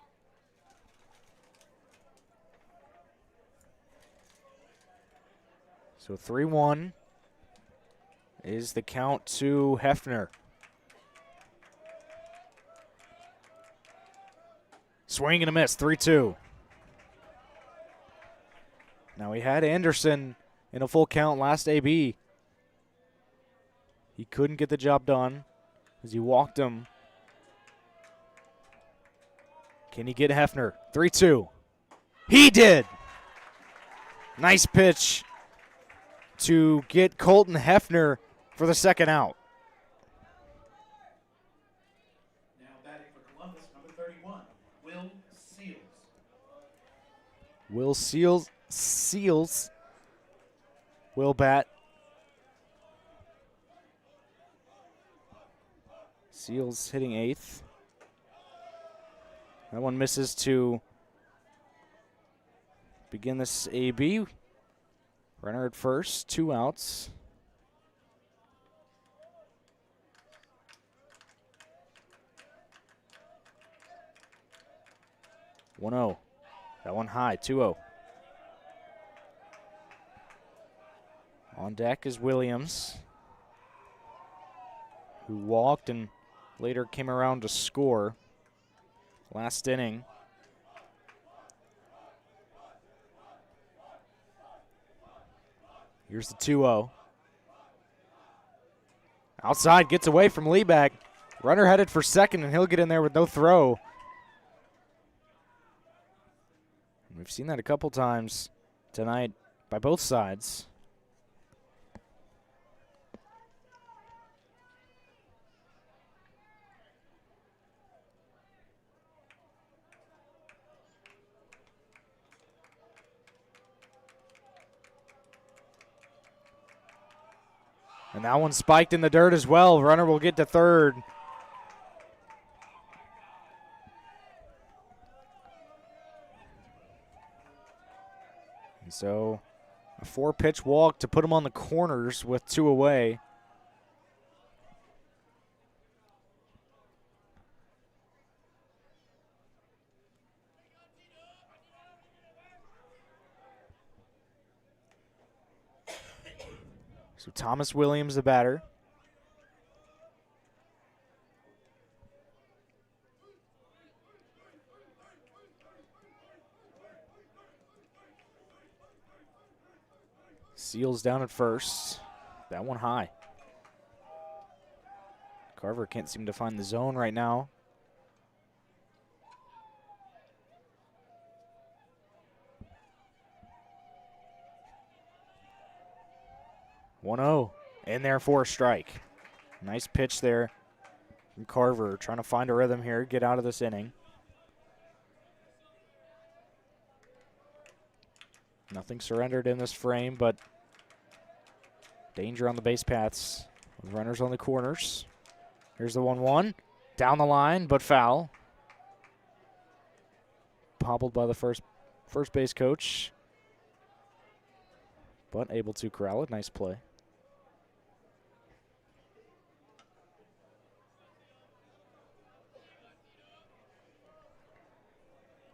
So 3-1 is the count to Hefner. Swing and a miss, 3-2. Now we had Anderson in a full count last AB. He couldn't get the job done as he walked him. Can he get Hefner? 3-2. He did! Nice pitch to get Colton Hefner for the second out. Now batting for Columbus, number 31, Will Seals. Seals will bat. Seals hitting 8th. That one misses to begin this AB. Runner at first, 2 outs. One-0. That one high, 2-0. On deck is Williams, who walked and later came around to score last inning. Here's the 2-0. Outside, gets away from Liebeck. Runner headed for second, and he'll get in there with no throw. We've seen that a couple times tonight by both sides. And that one spiked in the dirt as well. Runner will get to third. And so a 4-pitch walk to put him on the corners with 2 away. So Thomas Williams, the batter. Seals down at first. That one high. Carver can't seem to find the zone right now. One-0 in there for a strike. Nice pitch there from Carver, trying to find a rhythm here, get out of this inning. Nothing surrendered in this frame, but danger on the base paths with runners on the corners. Here's the 1-1. Down the line, but foul. Hobbled by the first base coach, but able to corral it. Nice play.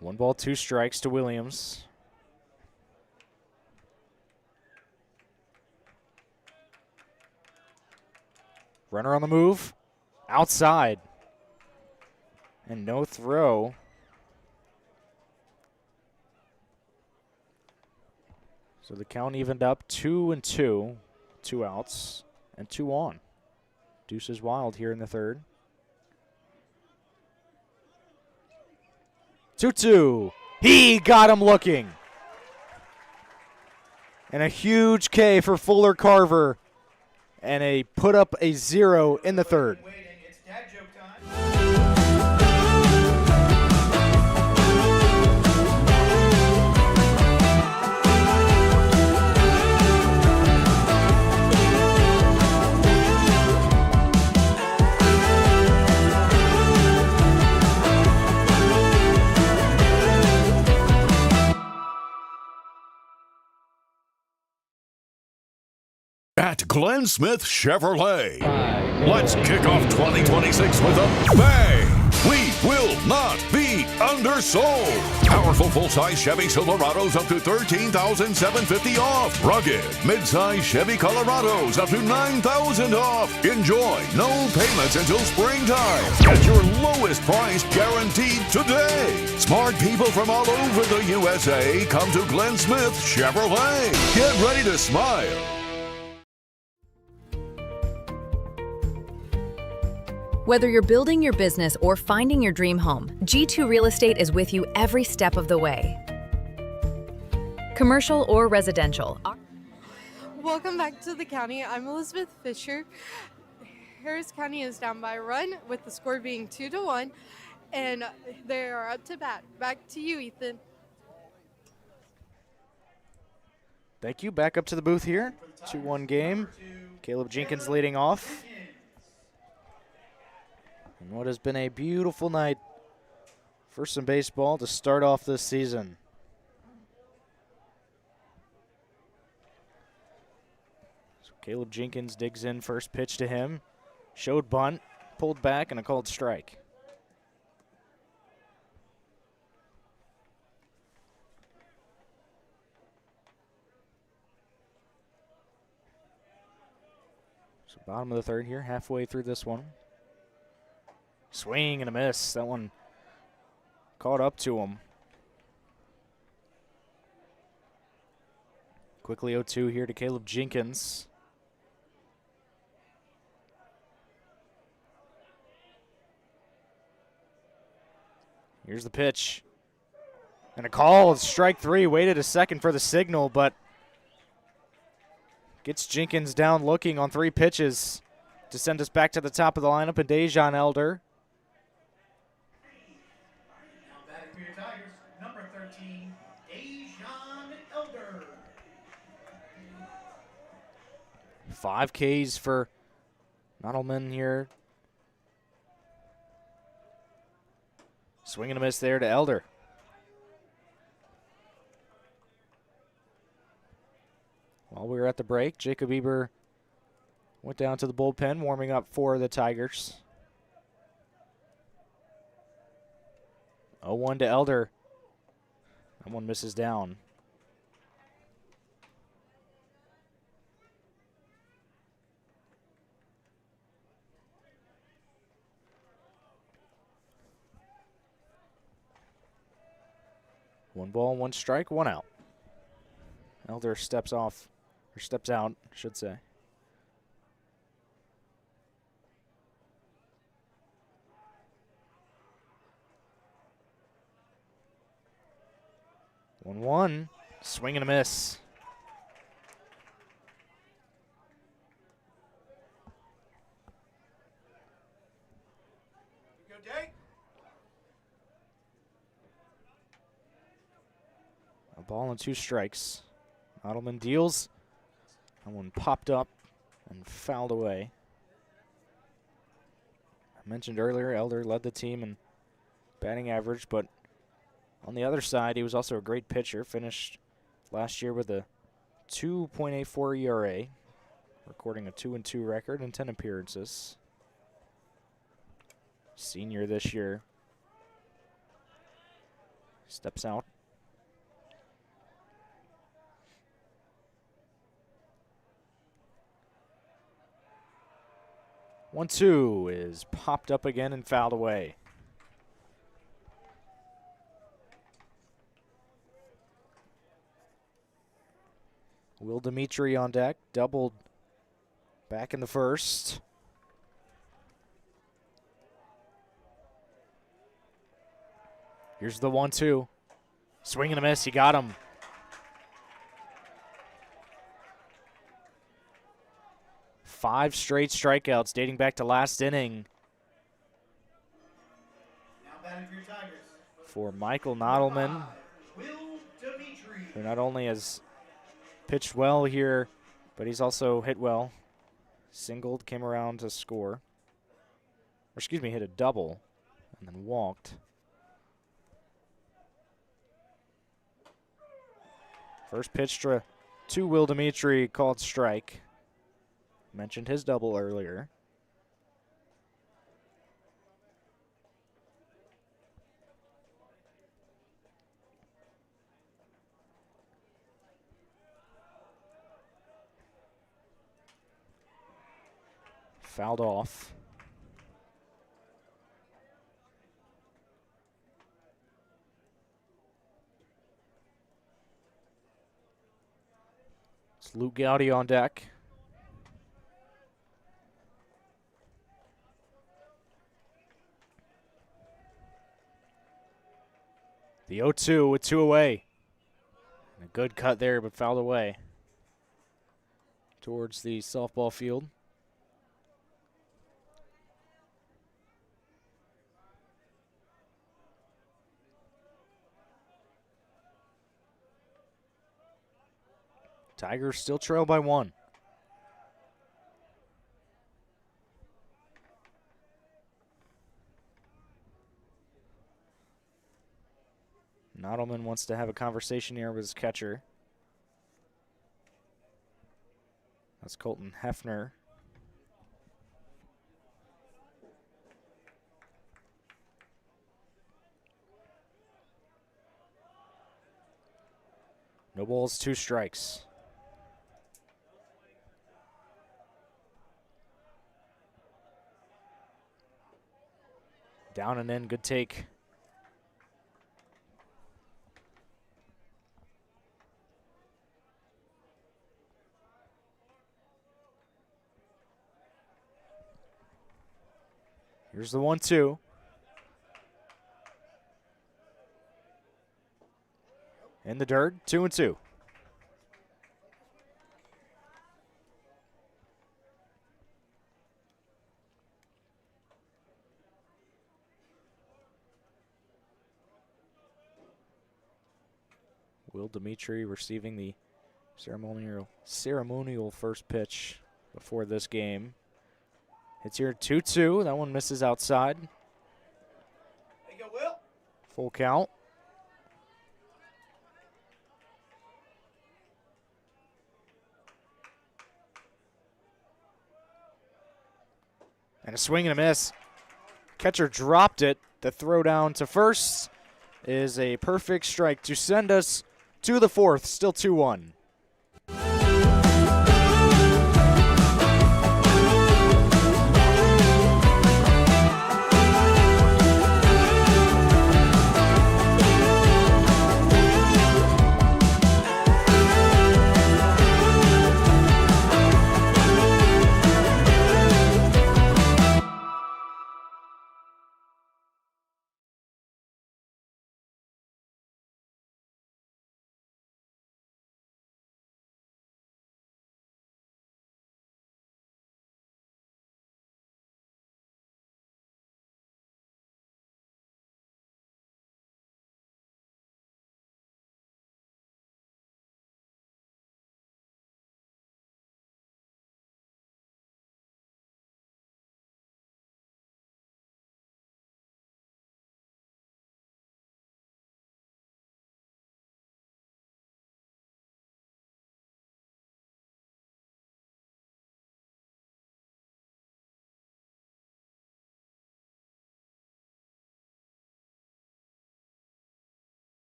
One ball, 2 strikes to Williams. Runner on the move. Outside. And no throw. So the count evened up 2-2. 2 outs and 2 on. Deuces wild here in the third. 2-2. He got him looking. And a huge K for Fuller Carver. And a put up a 0 in the third. at Glenn Smith Chevrolet. Let's kick off 2026 with a bang. We will not be undersold. Powerful full-size Chevy Silverados up to $13,750 off. Rugged mid-size Chevy Colorados up to $9,000 off. Enjoy no payments until springtime. Get your lowest price guaranteed today. Smart people from all over the USA come to Glenn Smith Chevrolet. Get ready to smile. Whether you're building your business or finding your dream home, G2 Real Estate is with you every step of the way. Commercial or residential. Welcome back to the county. I'm Elizabeth Fisher. Harris County is down by a run with the score being 2-1, and they are up to bat. Back to you, Ethan. Thank you. Back up to the booth here. 2-1 game. Caleb Jenkins leading off. And what has been a beautiful night for some baseball to start off this season. So Caleb Jenkins digs in, first pitch to him. Showed bunt, pulled back, and a called strike. So bottom of the third here, halfway through this one. Swing and a miss. That one caught up to him. Quickly 0-2 here to Caleb Jenkins. Here's the pitch. And a call. Strike three. Waited a second for the signal, but gets Jenkins down looking on 3 pitches to send us back to the top of the lineup. And Dejan Elder. Tigers, number 13, Dejan Elder. 5 Ks for Nodelman here. Swing and a miss there to Elder. While we were at the break, Jacob Eber went down to the bullpen, warming up for the Tigers. 0-1 to Elder. That one misses down. One ball, 1 strike, 1 out. Elder steps off, or steps out, I should say. One, swing and a miss. Good day. A ball and 2 strikes. Nodelman deals. That one popped up and fouled away. I mentioned earlier, Elder led the team in batting average, but on the other side, he was also a great pitcher. Finished last year with a 2.84 ERA, recording a 2-2 record and 10 appearances. Senior this year. Steps out. One, 2 is popped up again and fouled away. Will Dimitri on deck, doubled back in the first. Here's the 1-2. Swing and a miss, he got him. Five straight strikeouts dating back to last inning for Michael Nodelman, who not only has pitched well here, but he's also hit well. Singled, came around to score. Or excuse me, hit a double and then walked. First pitch to Will Dimitri, called strike. Mentioned his double earlier. Fouled off. It's Luke Gowdy on deck. The 0-2 with 2 away. And a good cut there, but fouled away towards the softball field. Tigers still trail by 1. Nodelman wants to have a conversation here with his catcher. That's Colton Hefner. No balls, 2 strikes. Down and in, good take. Here's the 1-2. In the dirt, 2-2. Will Dimitri receiving the ceremonial first pitch before this game. It's here 2-2. That one misses outside. There you go, Will. Full count. And a swing and a miss. Catcher dropped it. The throw down to first is a perfect strike to send us to the 4th, still 2-1.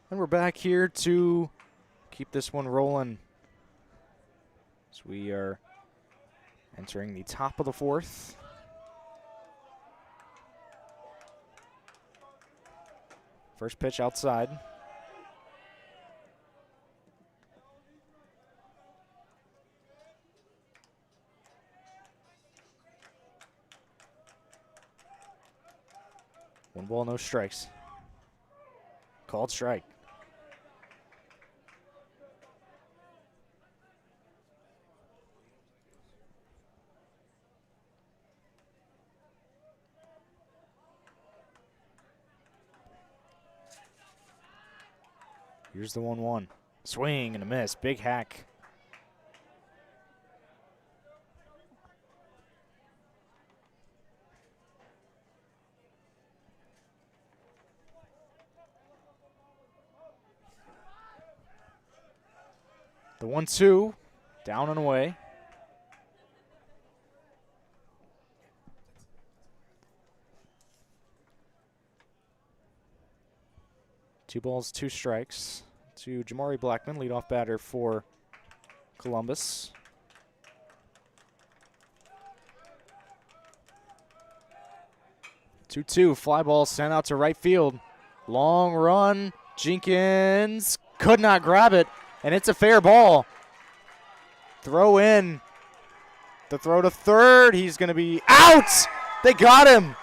And we're back here to keep this one rolling as we are entering the top of the 4th. First pitch outside. One ball, no strikes. Called strike. Here's the 1-1. Swing and a miss. Big hack. The 1-2. Down and away. Two balls, two strikes to Jamari Blackman, leadoff batter for Columbus. Two, fly ball sent out to right field. Long run, Jenkins could not grab it, and it's a fair ball. Throw in. The throw to third, he's going to be out! They got him!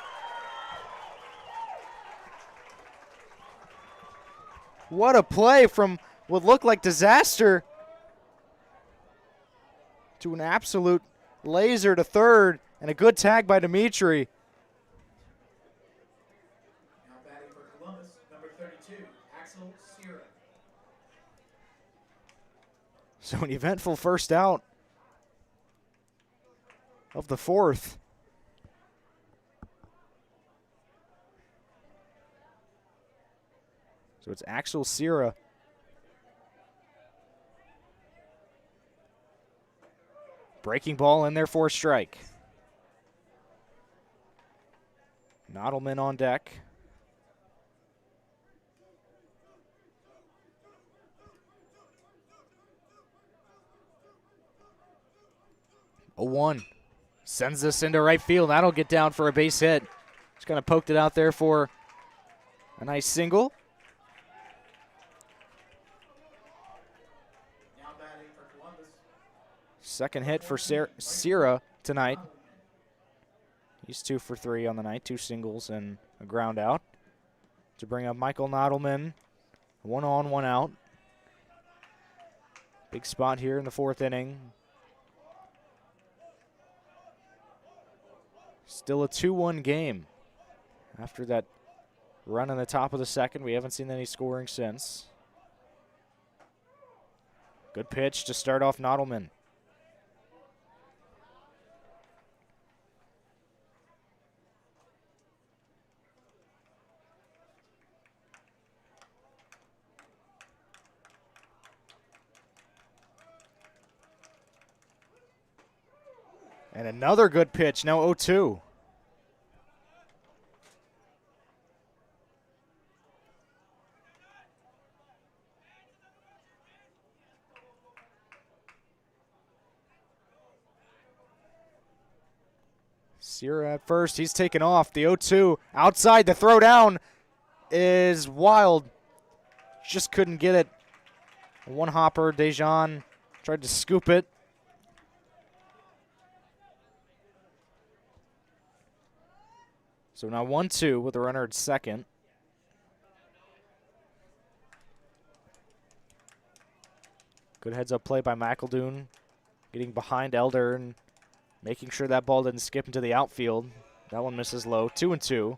What a play from what looked like disaster to an absolute laser to third, and a good tag by Dimitri. Now batting for Columbus, number 32, Axel Sierra. So an eventful first out of the fourth. So it's Axel Sierra. Breaking ball in there for a strike. Nodelman on deck. A 1. Sends this into right field. That'll get down for a base hit. Just kind of poked it out there for a nice single. Second hit for Sierra tonight. He's 2 for 3 on the night, 2 singles and a ground out. To bring up Michael Nodelman, 1 on, 1 out. Big spot here in the fourth inning. Still a 2-1 game. After that run in the top of the second, we haven't seen any scoring since. Good pitch to start off Nodelman. And another good pitch, now 0-2. Sierra at first, he's taken off. The 0-2 outside, the throw down is wild. Just couldn't get it. One hopper, Dejan tried to scoop it. So now 1-2 with a runner at second. Good heads-up play by McEldoon, getting behind Elder and making sure that ball didn't skip into the outfield. That one misses low. 2-2.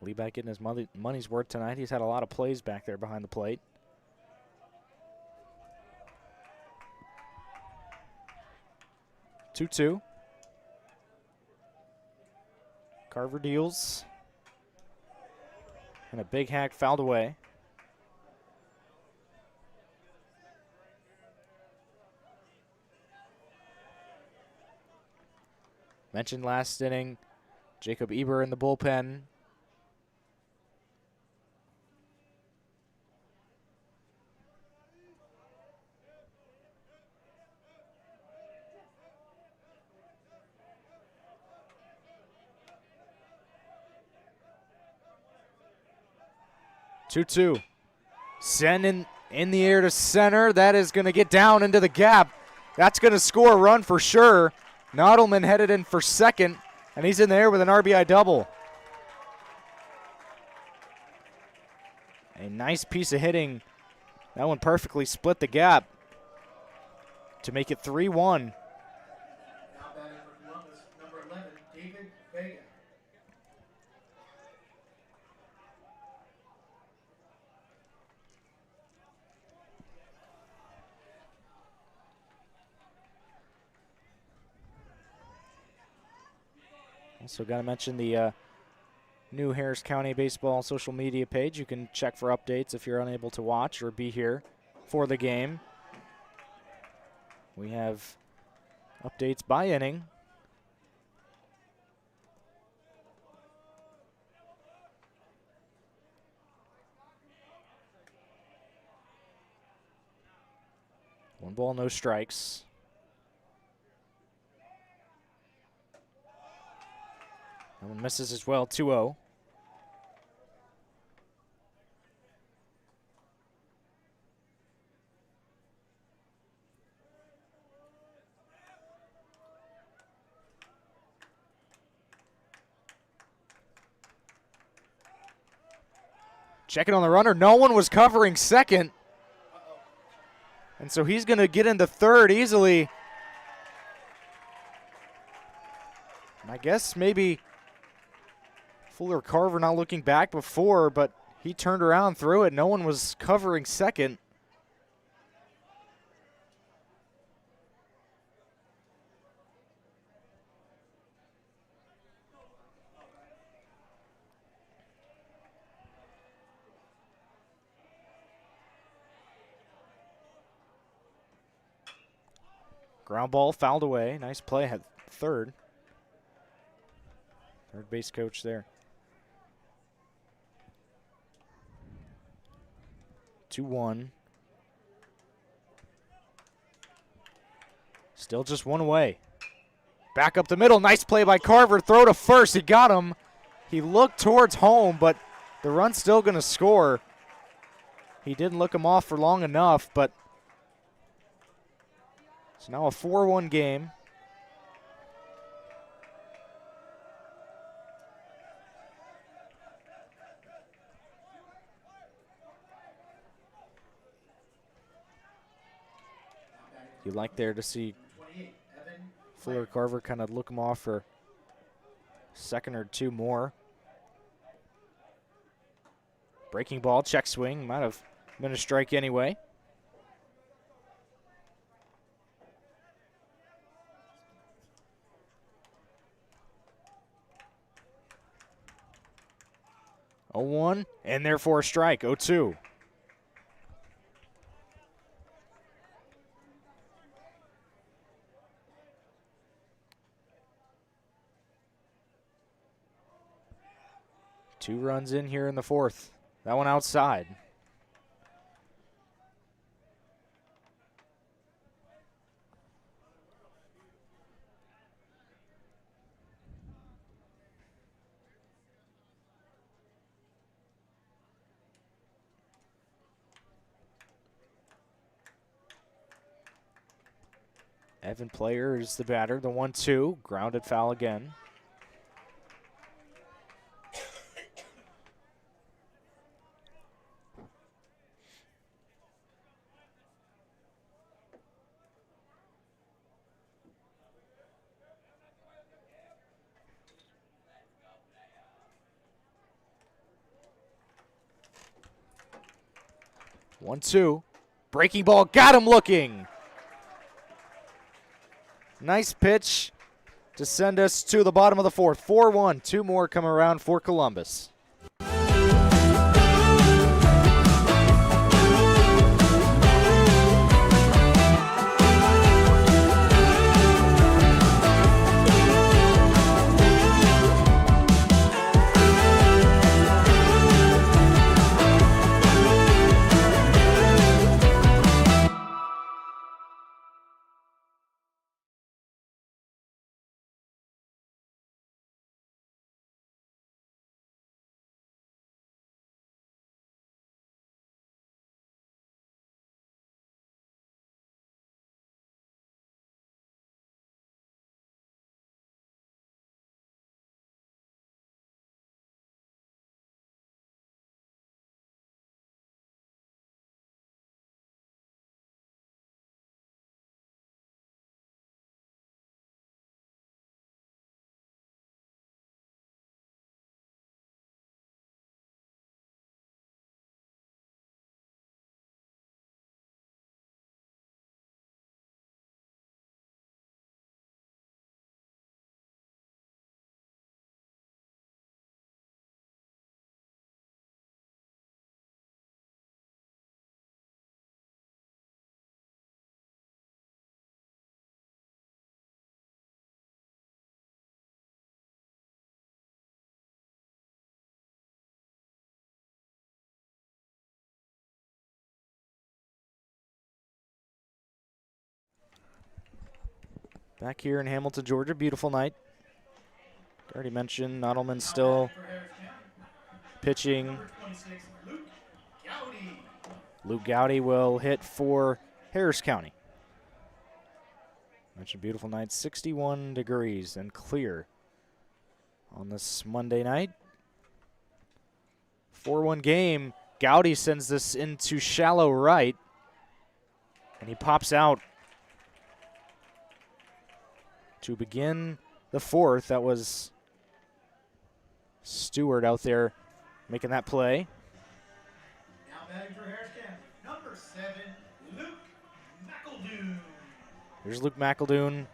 Lee back getting his money's worth tonight. He's had a lot of plays back there behind the plate. Two. Carver deals. And a big hack fouled away. Mentioned last inning, Jacob Eber in the bullpen. Two. Send in the air to center. That is going to get down into the gap. That's going to score a run for sure. Nodelman headed in for second, and he's in there with an RBI double. A nice piece of hitting. That one perfectly split the gap to make it 3-1. Now batting for Columbus, number 11, David Vega. Also got to mention the new Harris County Baseball social media page. You can check for updates if you're unable to watch or be here for the game. We have updates by inning. One ball, no strikes. That one misses as well, 2-0. Checking on the runner. No one was covering second. And so he's going to get into third easily. And I guess maybe Fuller Carver not looking back before, but he turned around, threw it. No one was covering second. Ground ball fouled away. Nice play at third. Third base coach there. 2-1. Still just one away. Back up the middle. Nice play by Carver. Throw to first. He got him. He looked towards home, but the run's still going to score. He didn't look him off for long enough, but it's now a 4-1 game. You'd like there to see Fuller Carver kind of look him off for a second or two more. Breaking ball, check swing, might have been a strike anyway. Oh, 1, and therefore a strike, 0-2. Two runs in here in the fourth. That one outside. Evan Player is the batter. The 1-2, grounded foul again. One, two. Breaking ball, got him looking. Nice pitch to send us to the bottom of the fourth. 4-1, two more come around for Columbus. Back here in Hamilton, Georgia. Beautiful night. Already mentioned Nottleman still pitching. Luke Gowdy will hit for Harris County. Mentioned beautiful night, 61 degrees and clear on this Monday night. 4-1 game. Gowdy sends this into shallow right, and he pops out to begin the fourth. That was Stewart out there making that play. Now batting for Harris County, number 7, Luke McEldoon. Here's Luke McEldoon.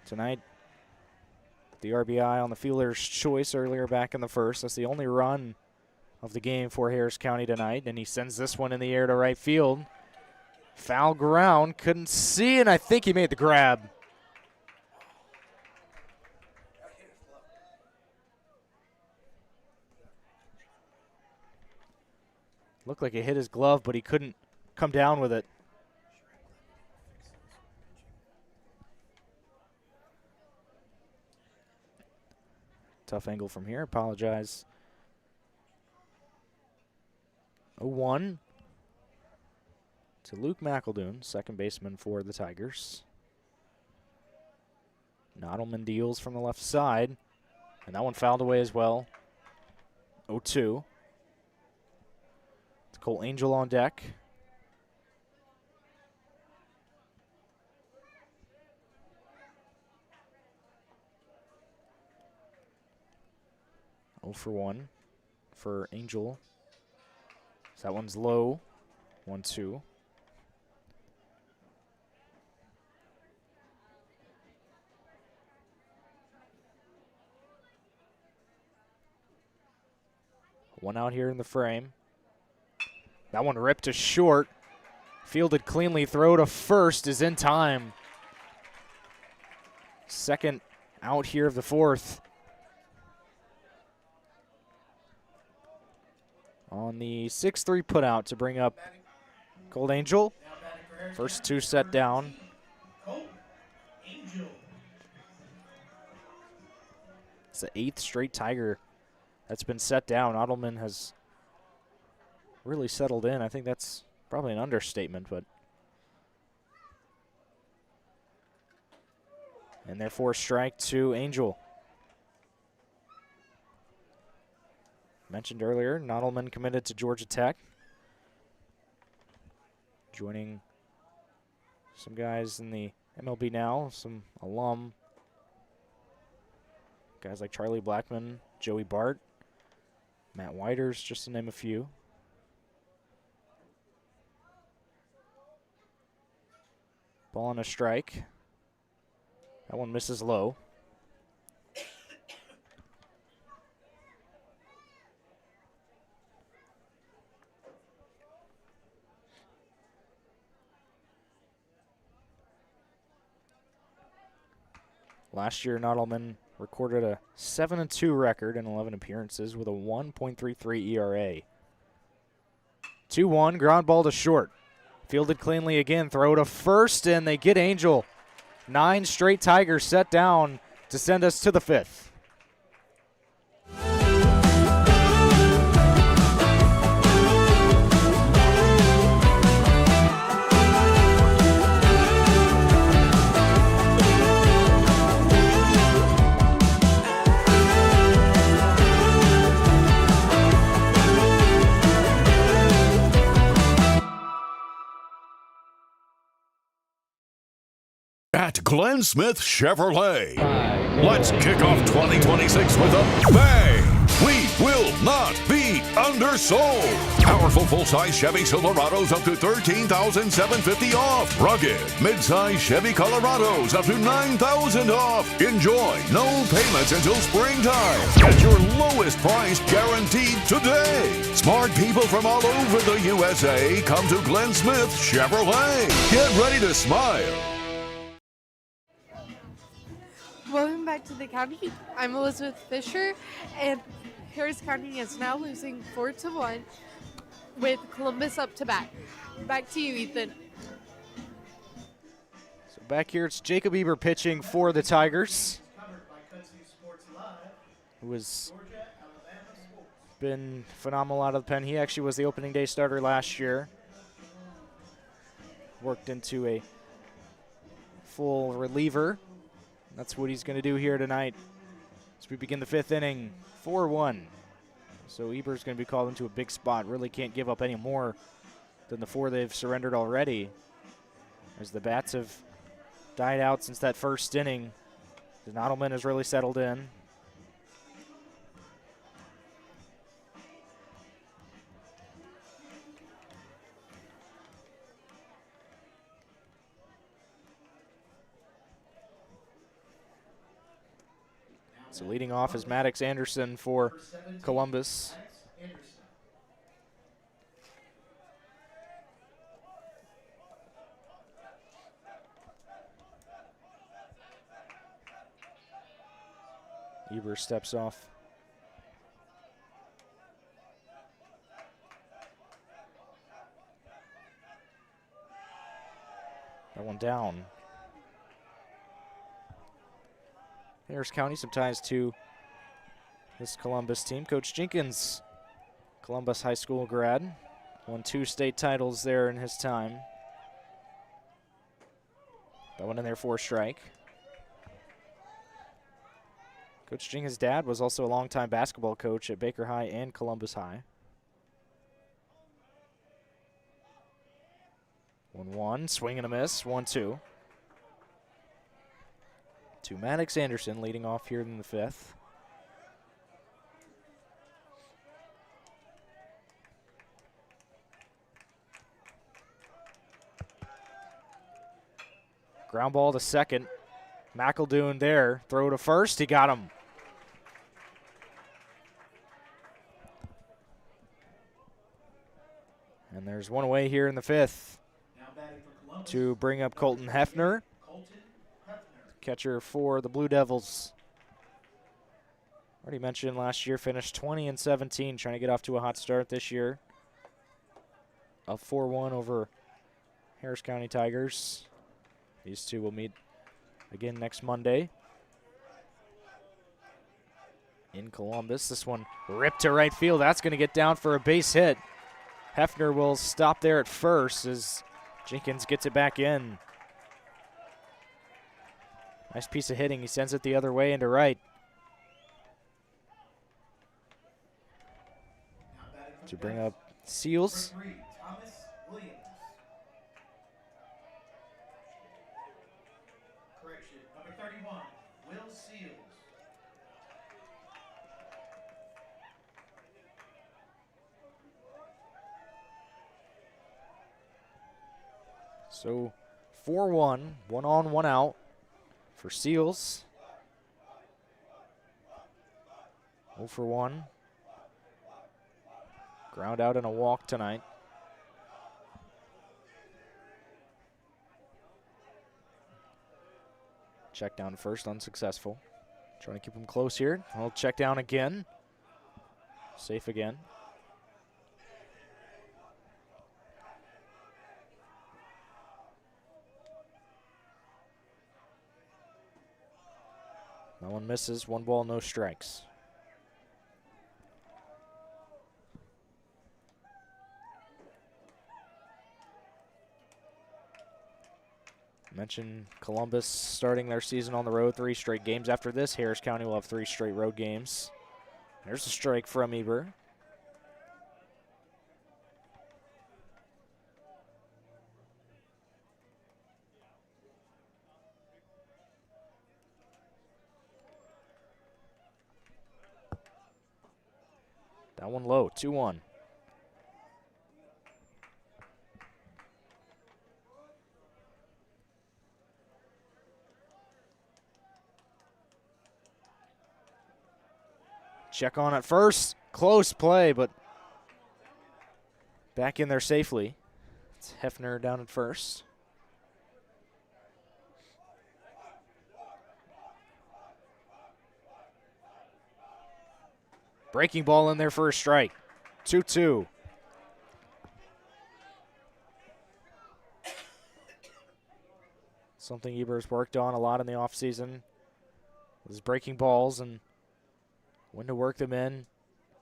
Tonight, the RBI on the fielder's choice earlier back in the first. That's the only run of the game for Harris County tonight, and he sends this one in the air to right field. Foul ground, couldn't see, and I think he made the grab. Looked like it hit his glove, but he couldn't come down with it. Tough angle from here, apologize. 0-1 to Luke McEldoon, second baseman for the Tigers. Nottleman deals from the left side, and that one fouled away as well. 0-2. It's Cole Angel on deck. For 1 for Angel. So that one's low. 1-2. One out here in the frame. That one ripped to short. Fielded cleanly. Throw to first is in time. Second out here of the fourth. On the 6-3 putout to bring up Cold Angel. First two set down. It's the 8th straight Tiger that's been set down. Nottleman has really settled in. I think that's probably an understatement, but. And therefore strike to Angel. Mentioned earlier, Nottleman committed to Georgia Tech. Joining some guys in the MLB now, some alum. Guys like Charlie Blackman, Joey Bart, Matt Whiters, just to name a few. Ball on a strike. That one misses low. Last year, Nottleman recorded a 7-2 record in 11 appearances with a 1.33 ERA. 2-1, ground ball to short. Fielded cleanly again, throw to first, and they get Angel. 9 straight Tigers set down to send us to the 5th. At Glenn Smith Chevrolet, let's kick off 2026 with a bang! We will not be undersold! Powerful full-size Chevy Silverados up to $13,750 off. Rugged mid-size Chevy Colorados up to $9,000 off. Enjoy no payments until springtime. Get your lowest price guaranteed today. Smart people from all over the USA come to Glenn Smith Chevrolet. Get ready to smile. Welcome back to the county. I'm Elizabeth Fisher, and Harris County is now losing 4-1 with Columbus up to bat. Back to you, Ethan. So back here, it's Jacob Eber pitching for the Tigers, who has been phenomenal out of the pen. He actually was the opening day starter last year. Worked into a full reliever. That's what he's going to do here tonight as we begin the 5th inning, 4-1. So Eber's going to be called into a big spot. Really can't give up any more than the 4 they've surrendered already, as the bats have died out since that first inning. The Nottleman has really settled in. So leading off is Maddox Anderson for Columbus. Eber steps off. That one down. Harris County, some ties to this Columbus team. Coach Jenkins, Columbus High School grad, won 2 state titles there in his time. That one in there for a strike. Coach Jenkins' dad was also a longtime basketball coach at Baker High and Columbus High. 1-1, swing and a miss, 1-2. To Maddox Anderson leading off here in the 5th. Ground ball to second. McEldoon there, throw to first, he got him. And there's one away here in the 5th to bring up Colton Hefner. Catcher for the Blue Devils. Already mentioned last year, finished 20-17, trying to get off to a hot start this year. Up 4-1 over Harris County Tigers. These two will meet again next Monday in Columbus. This one ripped to right field. That's going to get down for a base hit. Hefner will stop there at first as Jenkins gets it back in. Nice piece of hitting. He sends it the other way into right. To bring up Seals. Correction, number 31, Will Seals. So 4-1, 1 on, 1 out for Seals. 0 for 1. Ground out and a walk tonight. Check down first, unsuccessful. Trying to keep him close here. I'll check down again. Safe again. That one misses. 1 ball, no strikes. Mentioned Columbus starting their season on the road, 3 straight games. After this, Harris County will have 3 straight road games. There's a strike from Eber. That one low, 2-1. Check on at first. Close play, but back in there safely. It's Hefner down at first. Breaking ball in there for a strike. 2-2. Something Eber's worked on a lot in the offseason was breaking balls and when to work them in.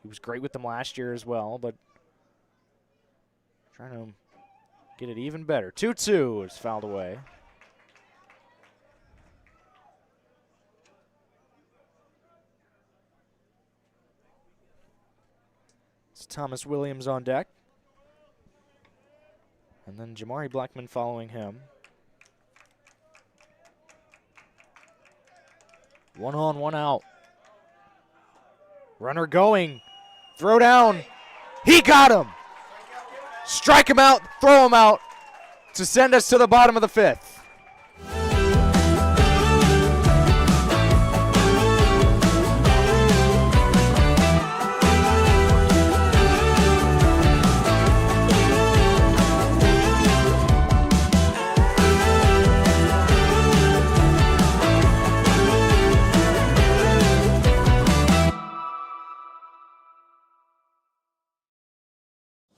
He was great with them last year as well, but trying to get it even better. 2-2 is fouled away. It's Thomas Williams on deck. And then Jamari Blackman following him. 1 on, 1 out. Runner going. Throw down. He got him. Strike him out, throw him out to send us to the bottom of the 5th.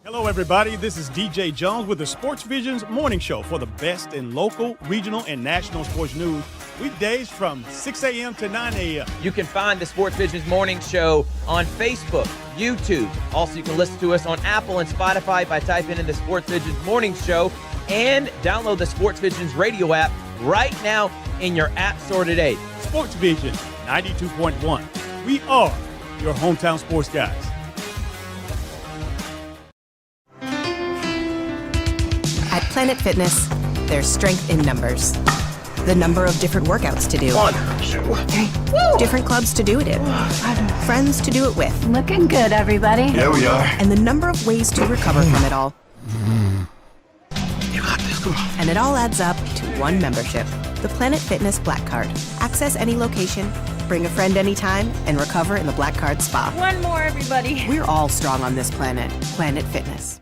Hello, everybody. This is DJ Jones with the Sports Vision's morning show for the best in local, regional, and national sports news. Weekdays from 6 a.m. to 9 a.m. You can find the Sports Vision's morning show on Facebook, YouTube. Also, you can listen to us on Apple and Spotify by typing in the Sports Vision's morning show and download the Sports Vision's radio app right now in your app store today. Sports Vision 92.1. We are your hometown sports guys. At Planet Fitness, there's strength in numbers. The number of different workouts to do. 1, 2, 3. Woo! Different clubs to do it in. Friends to do it with. Looking good, everybody. Yeah, we are. And the number of ways to recover from it all. You got this. Come on. And it all adds up to one membership. The Planet Fitness Black Card. Access any location, bring a friend anytime, and recover in the Black Card Spa. One more, everybody. We're all strong on this planet. Planet Fitness.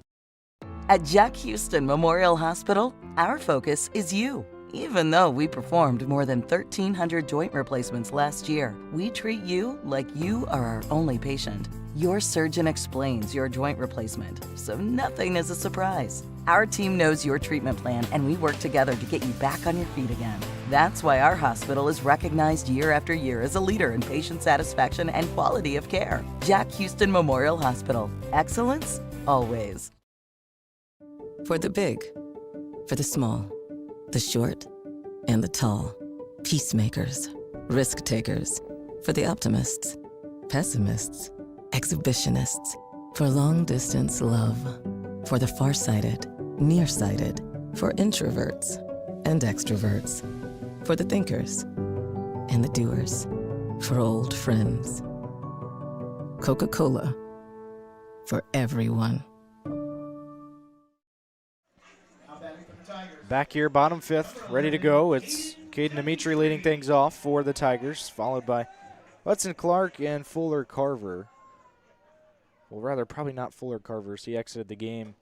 At Jack Houston Memorial Hospital, our focus is you. Even though we performed more than 1,300 joint replacements last year, we treat you like you are our only patient. Your surgeon explains your joint replacement, so nothing is a surprise. Our team knows your treatment plan, and we work together to get you back on your feet again. That's why our hospital is recognized year after year as a leader in patient satisfaction and quality of care. Jack Houston Memorial Hospital. Excellence, always. For the big, for the small, the short, and the tall. Peacemakers, risk takers. For the optimists, pessimists, exhibitionists. For long distance love. For the farsighted, nearsighted. For introverts and extroverts. For the thinkers and the doers. For old friends. Coca-Cola. For everyone. Back here, bottom 5th, ready to go. It's Caden Dimitri leading things off for the Tigers, followed by Hudson Clark and Fuller Carver. Well, rather, probably not Fuller Carver. He exited the game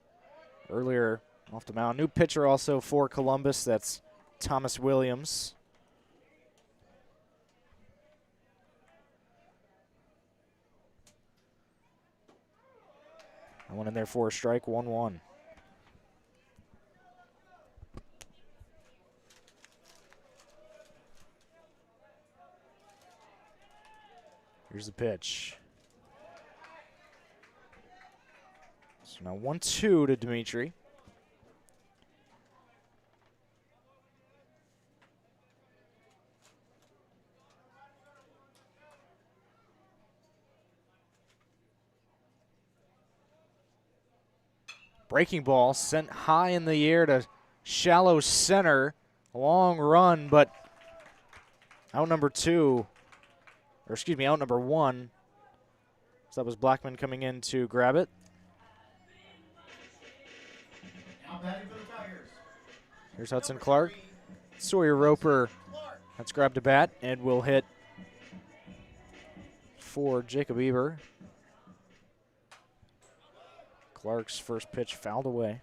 earlier off the mound. New pitcher also for Columbus. That's Thomas Williams. I went in there for a strike, 1-1. Here's the pitch. So now 1-2 to Dimitri. Breaking ball sent high in the air to shallow center. Long run, but out number 2. Or excuse me, out number 1. So that was Blackman coming in to grab it. Here's Hudson Clark. Sawyer Roper has grabbed a bat and will hit for Jacob Eber. Clark's first pitch fouled away.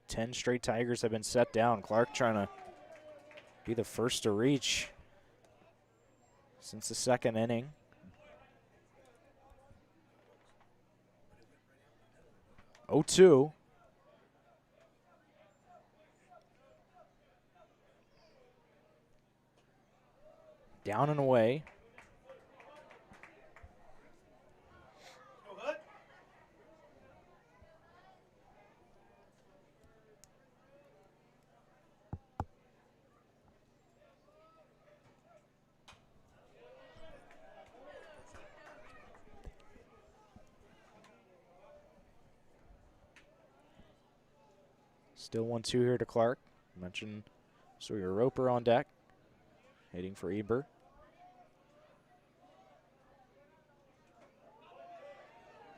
Ten straight Tigers have been set down. Clark trying to be the first to reach since the second inning. 0-2. Down and away. Still 1-2 here to Clark. Mentioned Sawyer Roper on deck, hitting for Eber.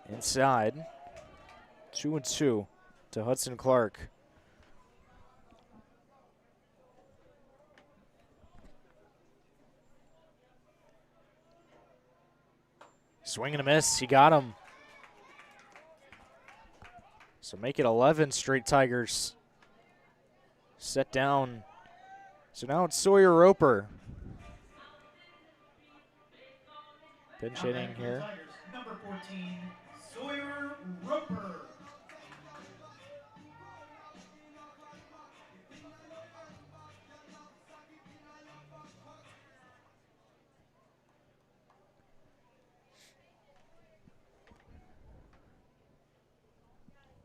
Inside, 2-2 to Hudson Clark. Swing and a miss, he got him. So make it 11 straight Tigers. Set down. So now it's Sawyer Roper. Pinch hitting here. Number 14, Sawyer Roper.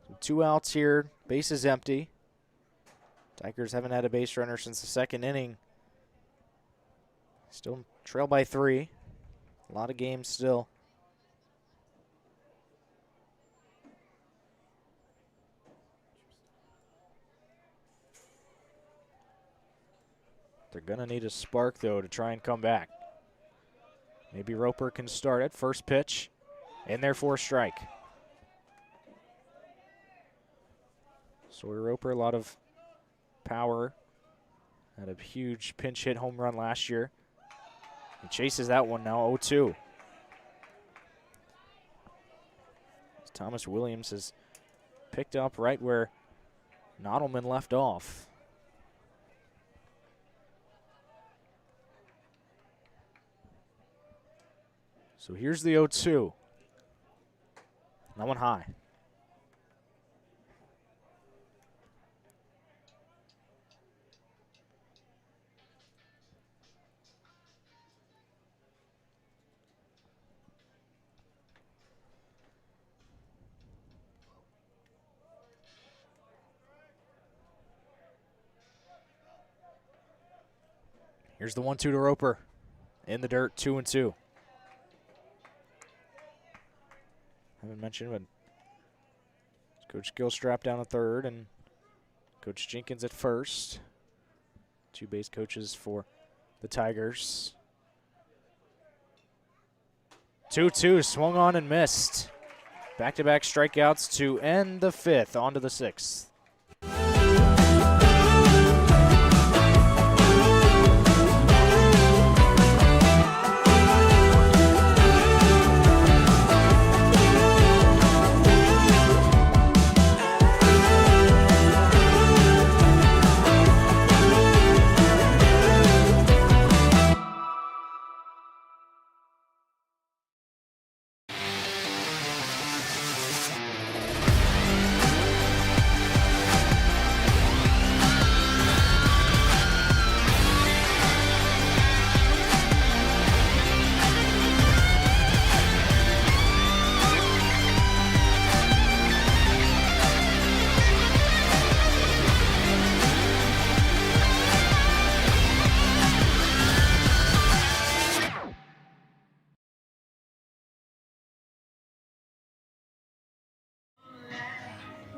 So 2 outs here. Base is empty. Tigers haven't had a base runner since the second inning. Still trail by 3. A lot of games still. They're going to need a spark, though, to try and come back. Maybe Roper can start it. First pitch in there for a strike. Sawyer Roper, a lot of power. Had a huge pinch hit home run last year. He chases that one now, 0-2. Thomas Williams has picked up right where Nodelman left off. So here's the 0-2. That one high. Here's the 1-2 to Roper. In the dirt, 2-2. Haven't mentioned, but Coach Gilstrap down at third and Coach Jenkins at first. 2 base coaches for the Tigers. 2-2, swung on and missed. Back-to-back strikeouts to end the 5th, on to the 6th.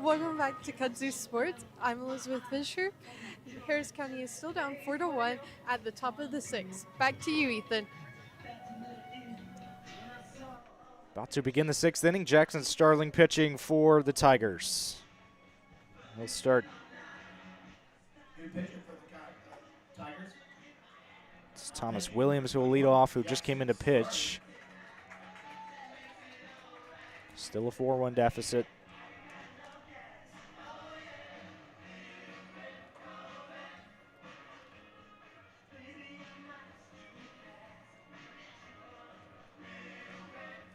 Welcome back to Kudzu Sports. I'm Elizabeth Fisher. Harris County is still down 4-1 at the top of the 6th. Back to you, Ethan. About to begin the 6th inning. Jackson Starling pitching for the Tigers. He'll start. It's Thomas Williams who will lead off, who just came in to pitch. Still a 4-1 deficit.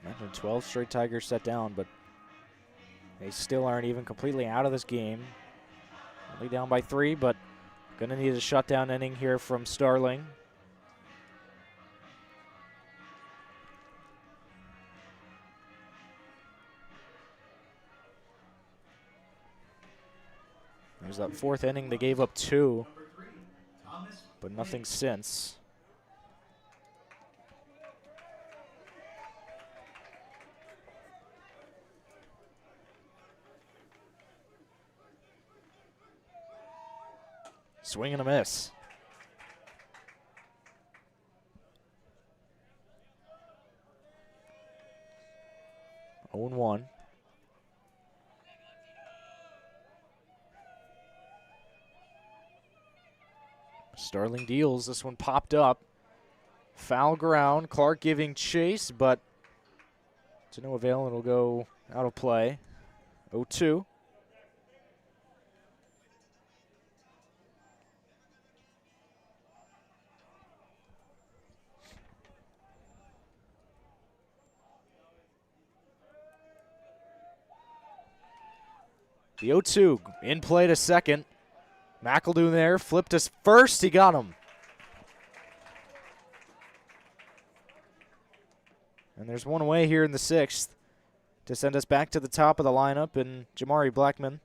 Imagine 12 straight Tigers set down, but They still aren't even completely out of this game. Only down by 3, but going to need a shutdown inning here from Starling. There's that 4th inning. They gave up 2, but nothing since. Swing and a miss. Oh and 1. Starling deals. This one popped up. Foul ground. Clark giving chase, but to no avail, and it'll go out of play. 0-2. The 0-2 in play to second. McEldoon there, flipped us first. He got him. And there's one away here in the 6th to send us back to the top of the lineup, and Jamari Blackman.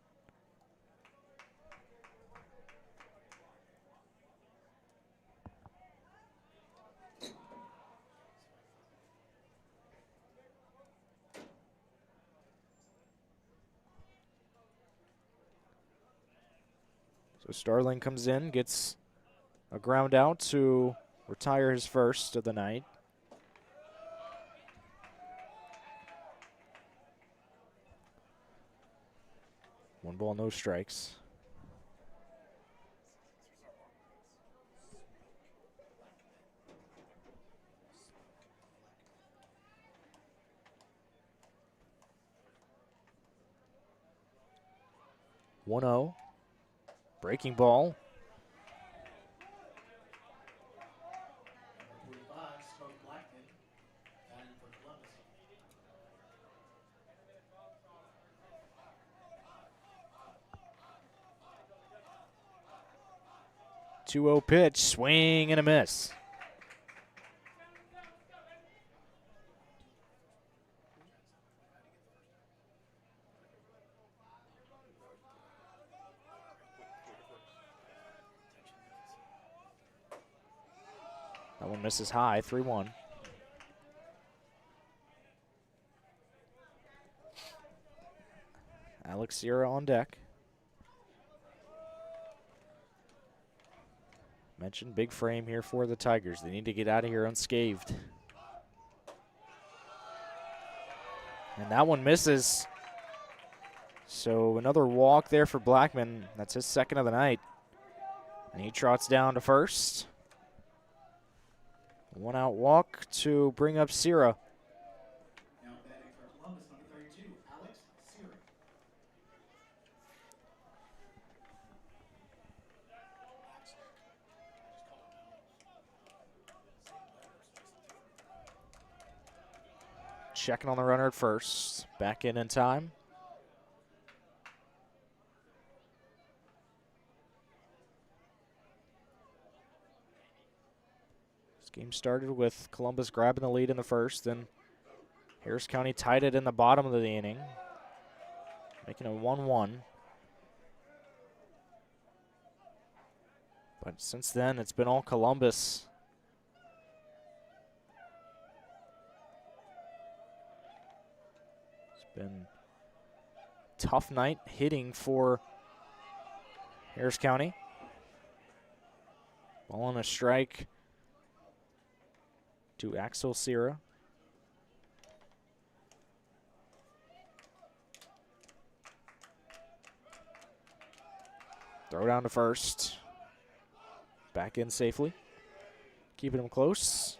So Starling comes in, gets a ground out to retire his first of the night. One ball, no strikes. One-0. Breaking ball. Two-0 pitch, swing and a miss. That one misses high, 3-1. Alex Sierra on deck. Mentioned big frame here for the Tigers. They need to get out of here unscathed. And that one misses. So another walk there for Blackman. That's his 2nd of the night. And he trots down to first. 1-out walk to bring up Sierra. Now batting for Columbus, number 32, Alex Sierra. Checking on the runner at first. Back in time. This game started with Columbus grabbing the lead in the first, then Harris County tied it in the bottom of the inning, making it 1-1. But since then, it's been all Columbus. Been tough night hitting for Harris County. Ball on a strike to Axel Sierra. Throw down to first. Back in safely. Keeping him close.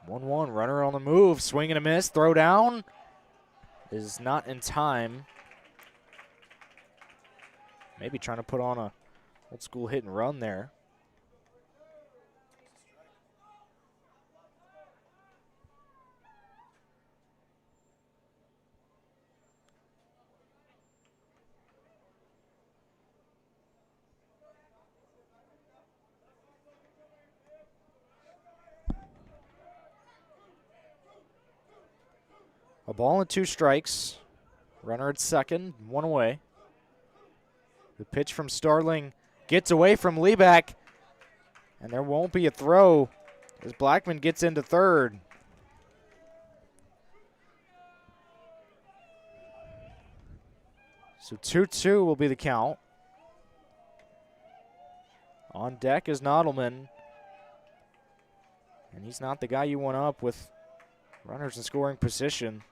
One, runner on the move, swing and a miss, throw down is not in time. Maybe trying to put on a old school hit and run there. A ball and 2 strikes. Runner at second, 1 away. The pitch from Starling gets away from Liebeck, and there won't be a throw as Blackman gets into third. So 2-2 will be the count. On deck is Nodelman, and he's not the guy you want up with runners in scoring position.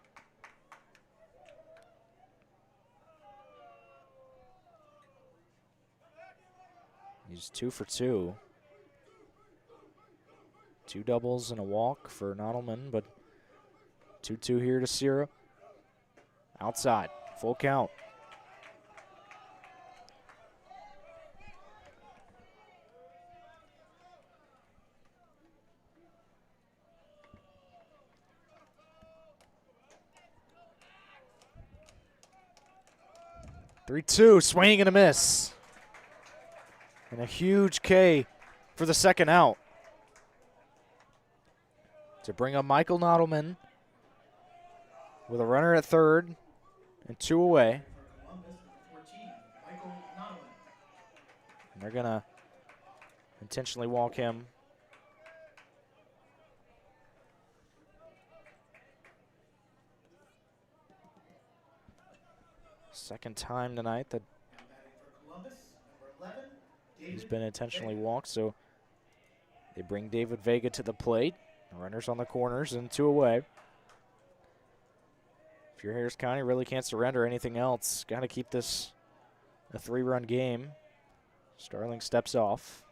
He's 2 for 2. 2 doubles and a walk for Nodelman, but 2-2 here to Sierra. Outside, full count. Three-two, swing and a miss. And a huge K for the second out. To bring up Michael Nodelman with a runner at third and 2 away. And they're going to intentionally walk him. Second time tonight that he's been intentionally walked, so they bring David Vega to the plate. Runners on the corners and 2 away. If you're Harris County, really can't surrender anything else. Got to keep this a 3-run game. Starling steps off.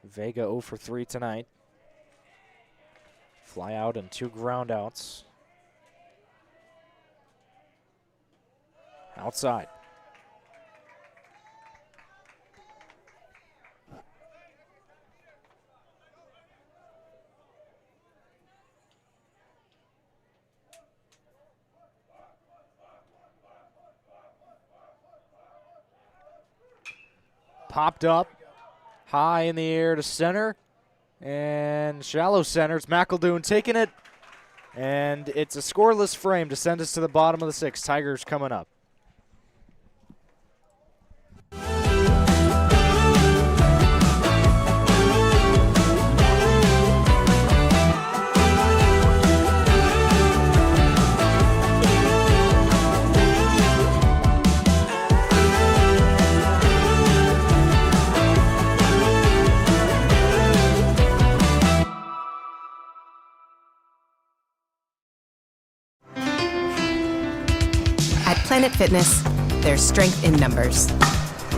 Vega 0 for 3 tonight. Fly out and 2 ground outs. Outside. Popped up. High in the air to center, and shallow center. It's McEldoon taking it, and it's a scoreless frame to send us to the bottom of the 6th. Tigers coming up. Planet Fitness, there's strength in numbers.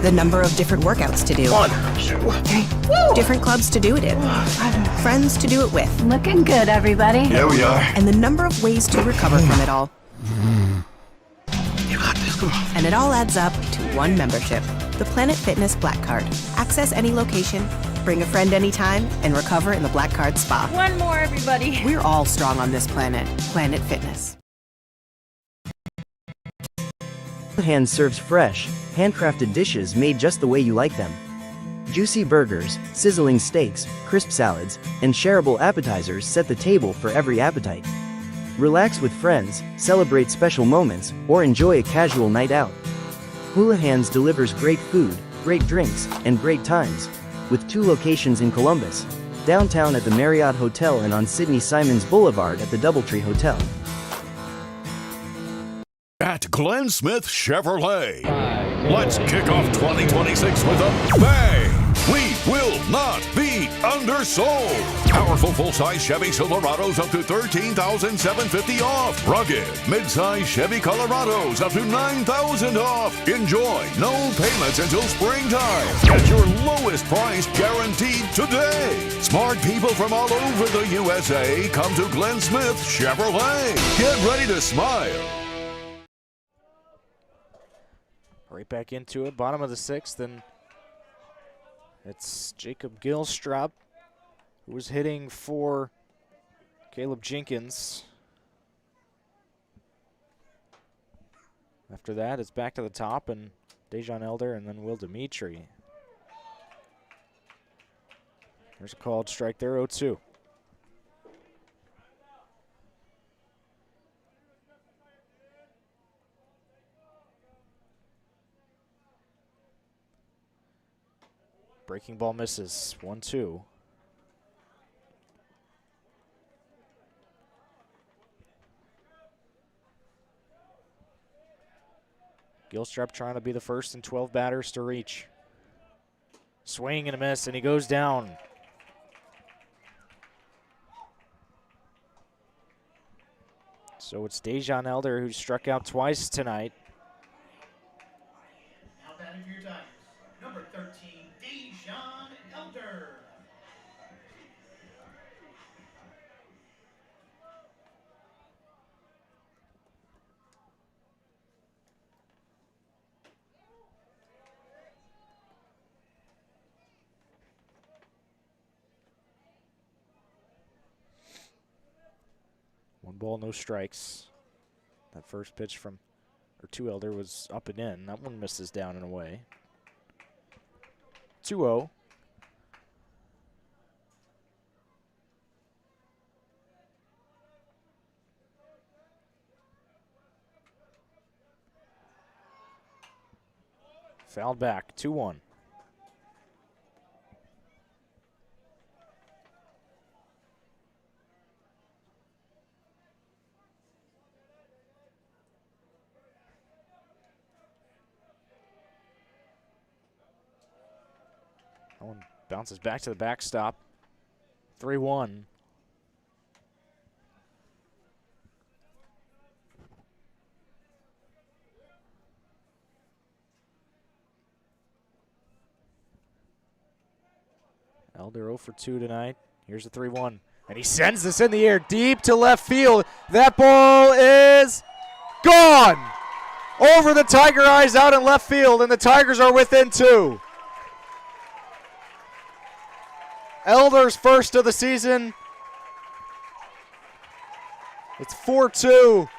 The number of different workouts to do. 1, 2, 3. Woo! Different clubs to do it in. Friends to do it with. Looking good, everybody. Yeah, we are. And the number of ways to recover from it all. You got this, come on. And it all adds up to one membership. The Planet Fitness Black Card. Access any location, bring a friend anytime, and recover in the Black Card Spa. One more, everybody. We're all strong on this planet. Planet Fitness. Hands serves fresh, handcrafted dishes made just the way you like them. Juicy burgers, sizzling steaks, crisp salads, and shareable appetizers set the table for every appetite. Relax with friends, celebrate special moments, or enjoy a casual night out. Hula Hands delivers great food, great drinks, and great times, with 2 locations in Columbus, downtown at the Marriott Hotel and on Sidney Simons Boulevard at the Doubletree Hotel. At Glenn Smith Chevrolet, let's kick off 2026 with a bang. We will not be undersold. Powerful full-size Chevy Silverados up to $13,750 off. Rugged mid-size Chevy Colorados up to $9,000 off. Enjoy no payments until springtime. Get your lowest price guaranteed today. Smart people from all over the USA come to Glenn Smith Chevrolet. Get ready to smile. Right back into it, bottom of the sixth, and it's Jacob Gilstrap who was hitting for Caleb Jenkins. After that, it's back to the top, and Dejan Elder and then Will Dimitri. There's a called strike there, 0-2. Breaking ball misses, 1-2. Gilstrap trying to be the first and 12 batters to reach. Swing and a miss, and he goes down. So it's Dejan Elder who struck out twice tonight. Now batting for your Tigers, number 13, Dejan Elder. One ball, no strikes. That first pitch to Elder was up and in. That one misses down and away. 2-0. Fouled back, 2-1. That one bounces back to the backstop. 3-1. Elder 0 for 2 tonight. Here's the 3-1. And he sends this in the air deep to left field. That ball is gone! Over the Tiger eyes out in left field, and the Tigers are within 2. Elder's first of the season. It's 4-2.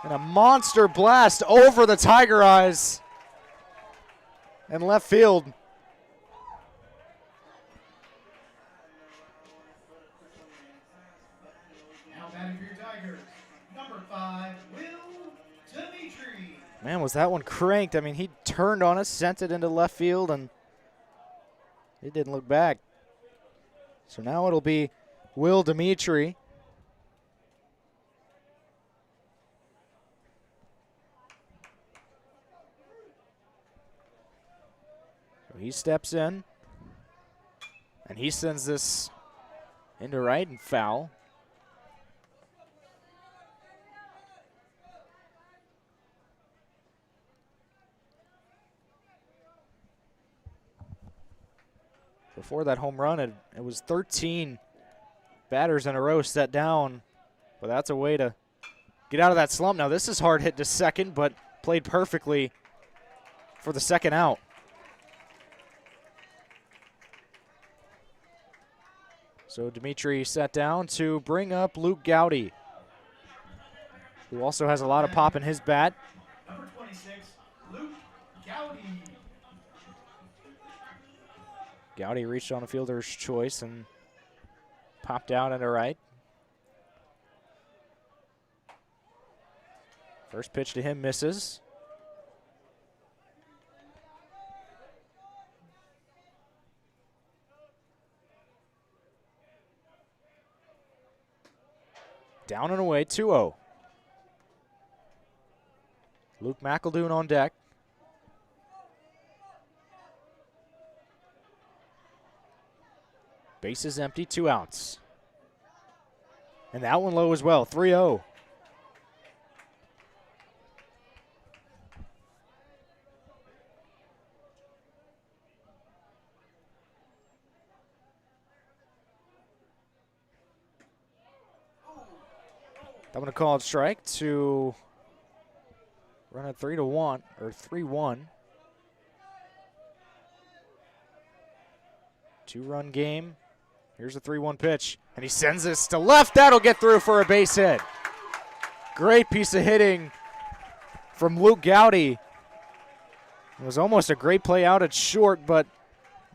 And a monster blast over the Tiger eyes and left field. Now batting for your Tigers, number 5, Will Dimitri. Man, was that one cranked. I mean, he turned on us, sent it into left field, and he didn't look back. So now it'll be Will Dimitri. So he steps in, and he sends this into right and foul. Before that home run, it was 13 batters in a row set down, but that's a way to get out of that slump. Now this is hard hit to second, but played perfectly for the second out. So Dimitri sat down to bring up Luke Gowdy, who also has a lot of pop in his bat. Number 26, Luke Gowdy. Gowdy reached on a fielder's choice and popped out into right. First pitch to him misses. Down and away, 2-0. Luke McEldoon on deck. Base is empty, 2 outs. And that one low as well, 3-0. I'm going to call it strike to run at 3-1 or 3-1. 2-run game. Here's a 3-1 pitch, and he sends this to left. That'll get through for a base hit. Great piece of hitting from Luke Gowdy. It was almost a great play out at short, but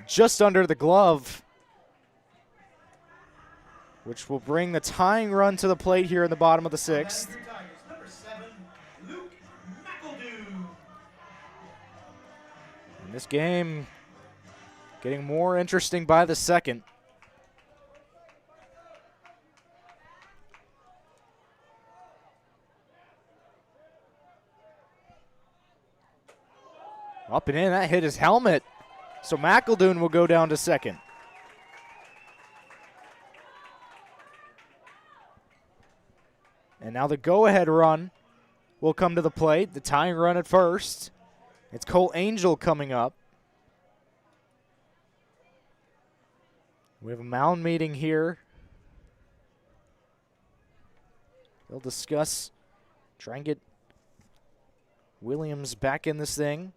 just under the glove, which will bring the tying run to the plate here in the bottom of the 6th. And this game getting more interesting by the second. Up and in, that hit his helmet. So McEldoon will go down to second. And now the go-ahead run will come to the plate. The tying run at first. It's Cole Angel coming up. We have a mound meeting here. They'll discuss, try and get Williams back in this thing.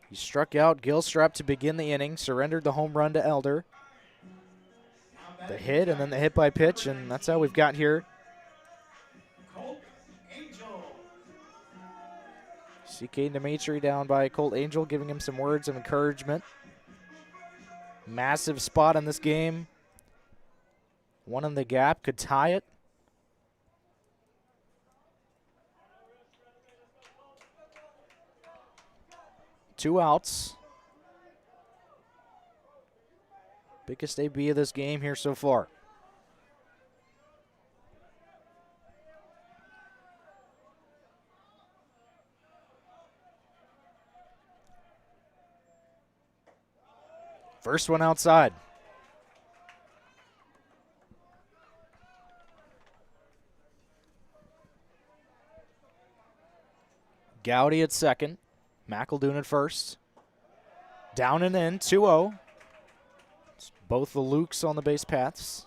He struck out Gilstrap to begin the inning, surrendered the home run to Elder. The hit and then the hit by pitch, and that's how we've got here. C.K. Dimitri down by Colt Angel, giving him some words of encouragement. Massive spot in this game. One in the gap could tie it. Two outs. Biggest AB of this game here so far. First one outside. Gowdy at second. McEldoon at first. Down and in, 2-0. Both the Lukes on the base paths.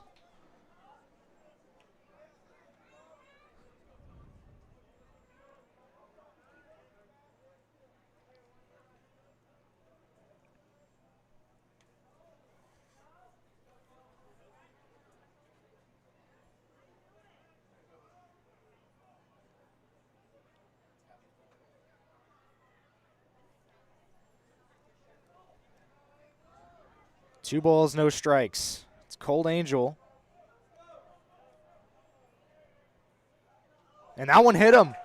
Two balls, no strikes. It's Colt Angel. And that one hit him.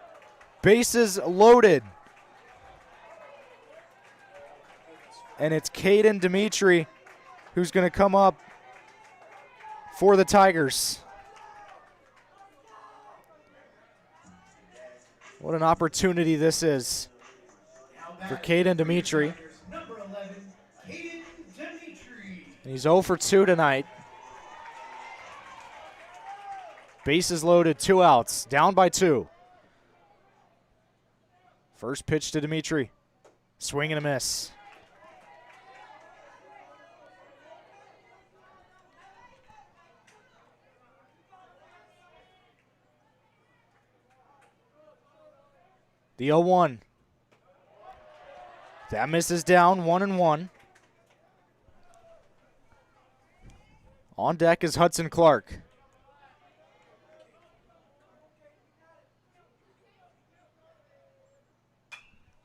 Bases loaded. And it's Caden Dimitri who's going to come up for the Tigers. What an opportunity this is for Caden Dimitri. And he's 0 for 2 tonight. Bases loaded, 2 outs, down by 2. First pitch to Dimitri. Swing and a miss. The 0-1. That misses down, 1-1. On deck is Hudson Clark.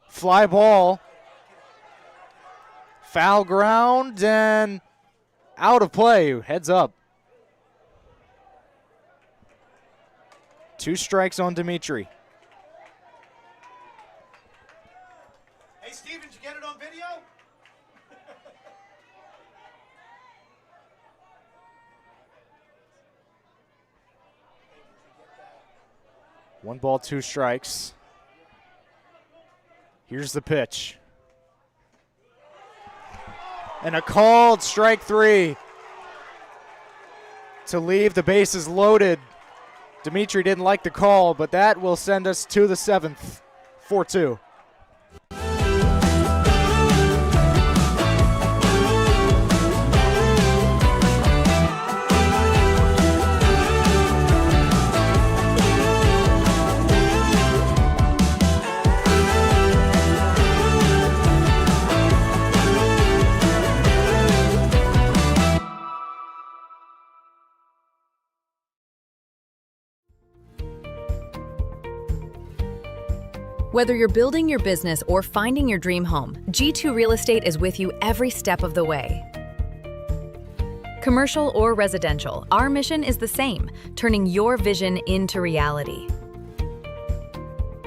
Fly ball. Foul ground and out of play. Heads up. 2 strikes on Dimitri. Hey, Steve, did you get it on video? 1 ball, 2 strikes. Here's the pitch. And a called strike 3 to leave the bases loaded. Dimitri didn't like the call, but that will send us to the 7th, 4-2. Whether you're building your business or finding your dream home, G2 Real Estate is with you every step of the way. Commercial or residential, our mission is the same, turning your vision into reality.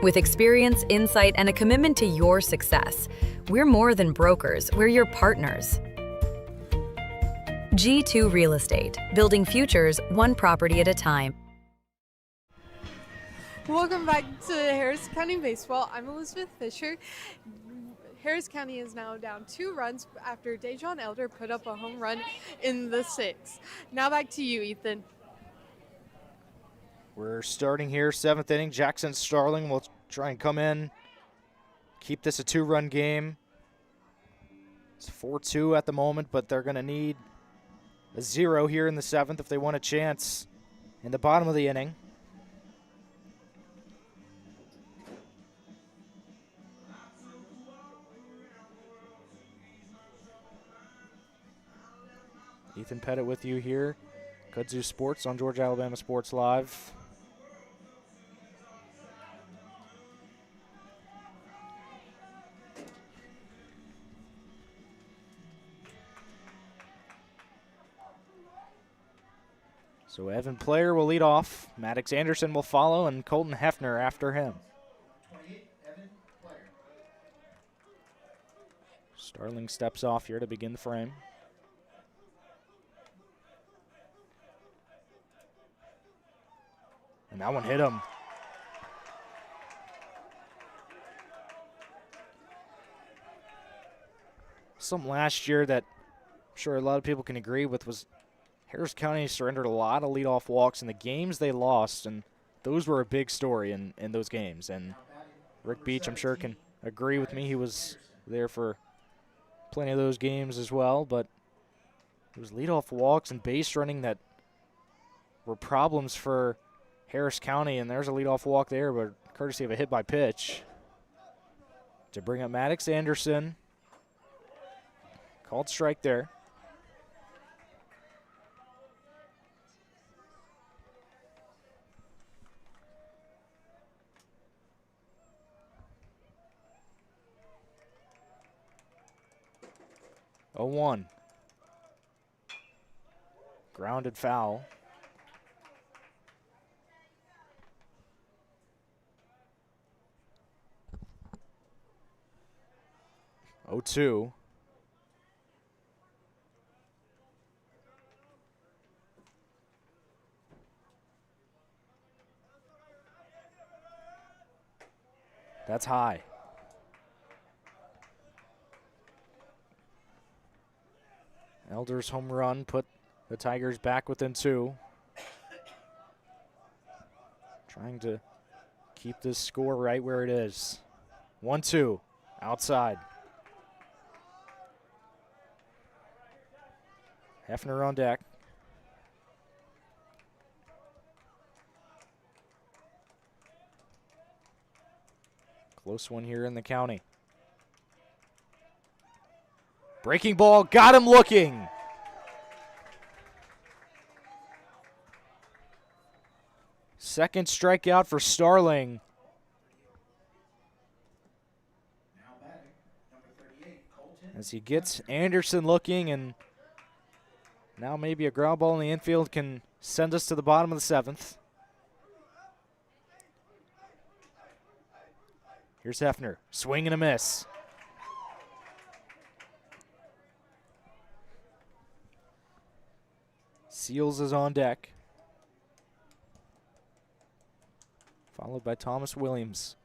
With experience, insight, and a commitment to your success, we're more than brokers, we're your partners. G2 Real Estate, building futures one property at a time. Welcome back to Harris County Baseball. I'm Elizabeth Fisher. Harris County is now down 2 runs after Dejon Elder put up a home run in the 6th. Now back to you, Ethan. We're starting here, 7th inning. Jackson Starling will try and come in, keep this a 2-run game. It's 4-2 at the moment, but they're going to need a 0 here in the 7th if they want a chance in the bottom of the inning. Ethan Pettit with you here. Kudzu Sports on Georgia Alabama Sports Live. So Evan Player will lead off. Maddox Anderson will follow, and Colton Hefner after him. 28, Evan Player. Starling steps off here to begin the frame. And that one hit him. Something last year that I'm sure a lot of people can agree with was Harris County surrendered a lot of leadoff walks in the games they lost, and those were a big story in those games. And Rick Beach, I'm sure, can agree with me. He was there for plenty of those games as well, but it was leadoff walks and base running that were problems for Harris County, and there's a leadoff walk there, but courtesy of a hit by pitch to bring up Maddox Anderson. Called strike there. Oh, 1. Grounded foul. 0-2. That's high. Elder's home run put the Tigers back within 2. Trying to keep this score right where it is. 1-2, outside. Hefner on deck. Close one here in the county. Breaking ball, got him looking. Second strikeout for Starling. As he gets Anderson looking, and now maybe a ground ball in the infield can send us to the bottom of the 7th. Here's Hefner, swing and a miss. Seals is on deck, followed by Thomas Williams.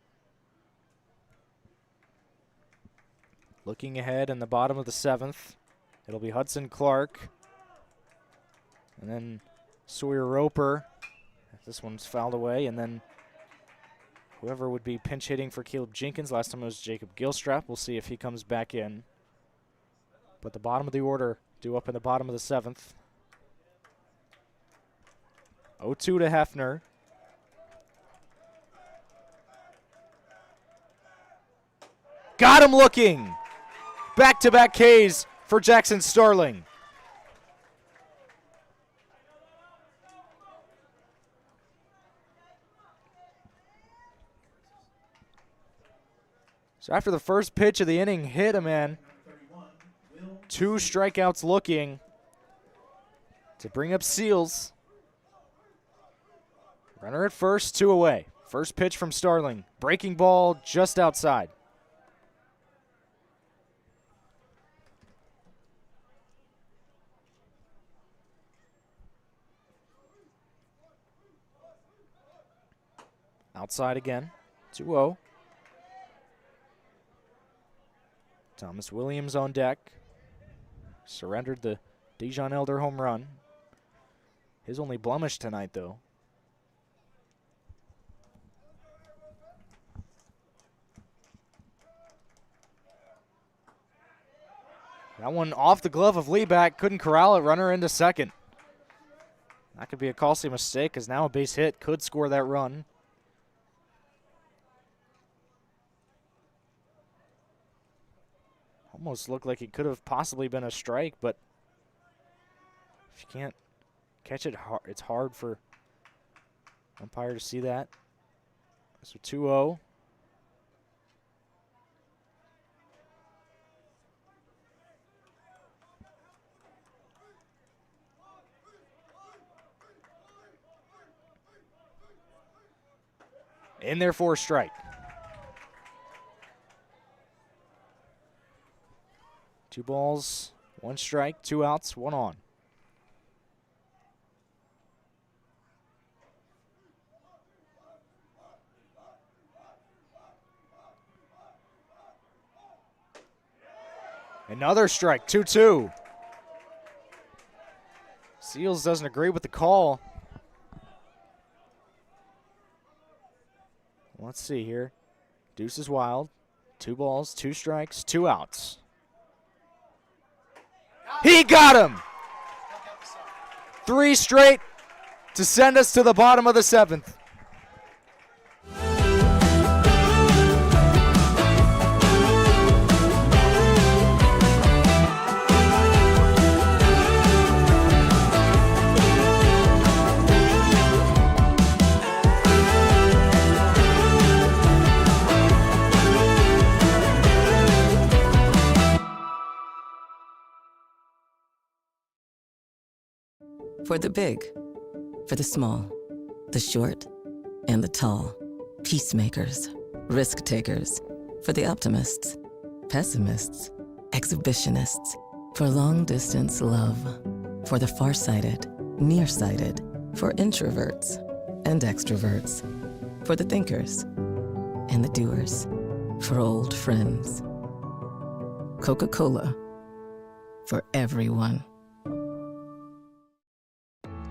Looking ahead in the bottom of the 7th. It'll be Hudson Clark. And then Sawyer Roper. This one's fouled away. And then whoever would be pinch hitting for Caleb Jenkins. Last time it was Jacob Gilstrap. We'll see if he comes back in. But the bottom of the order due up in the bottom of the 7th. 0-2 to Hefner. Got him looking. Back-to-back Ks for Jackson Starling. So after the first pitch of the inning hit a man, 2 strikeouts looking to bring up Seals. Runner at first, 2 away. First pitch from Starling. Breaking ball just outside. Outside again, 2-0. Thomas Williams on deck. Surrendered the Dejon Elder home run. His only blemish tonight, though. That one off the glove of Lieback. Couldn't corral it. Runner into second. That could be a costly mistake because now a base hit could score that run. Almost looked like it could have possibly been a strike, but if you can't catch it, it's hard for umpire to see that. So 2-0. In there for a strike. 2 balls, 1 strike, 2 outs, 1 on. Another strike, 2-2. Seals doesn't agree with the call. Let's see here. Deuce is wild. 2 balls, 2 strikes, 2 outs. He got him! 3 straight to send us to the bottom of the 7th. For the big, for the small, the short, and the tall. Peacemakers, risk takers. For the optimists, pessimists, exhibitionists. For long distance love. For the farsighted, nearsighted. For introverts and extroverts. For the thinkers and the doers. For old friends. Coca-Cola. For everyone.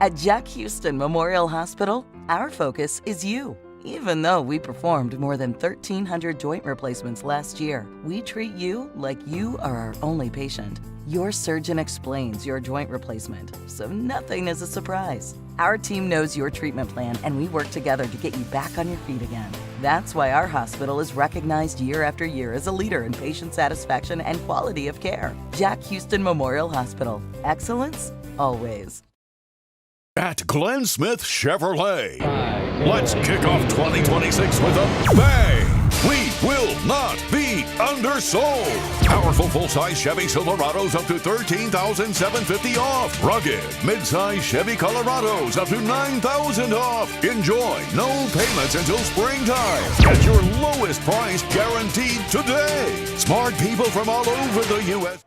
At Jack Houston Memorial Hospital, our focus is you. Even though we performed more than 1,300 joint replacements last year, we treat you like you are our only patient. Your surgeon explains your joint replacement, so nothing is a surprise. Our team knows your treatment plan, and we work together to get you back on your feet again. That's why our hospital is recognized year after year as a leader in patient satisfaction and quality of care. Jack Houston Memorial Hospital. Excellence, always. At Glenn Smith Chevrolet, let's kick off 2026 with a bang! We will not be undersold. Powerful full-size Chevy Silverados up to $13,750 off. Rugged mid-size Chevy Colorados up to $9,000 off. Enjoy no payments until springtime. At your lowest price guaranteed today. Smart people from all over the U.S.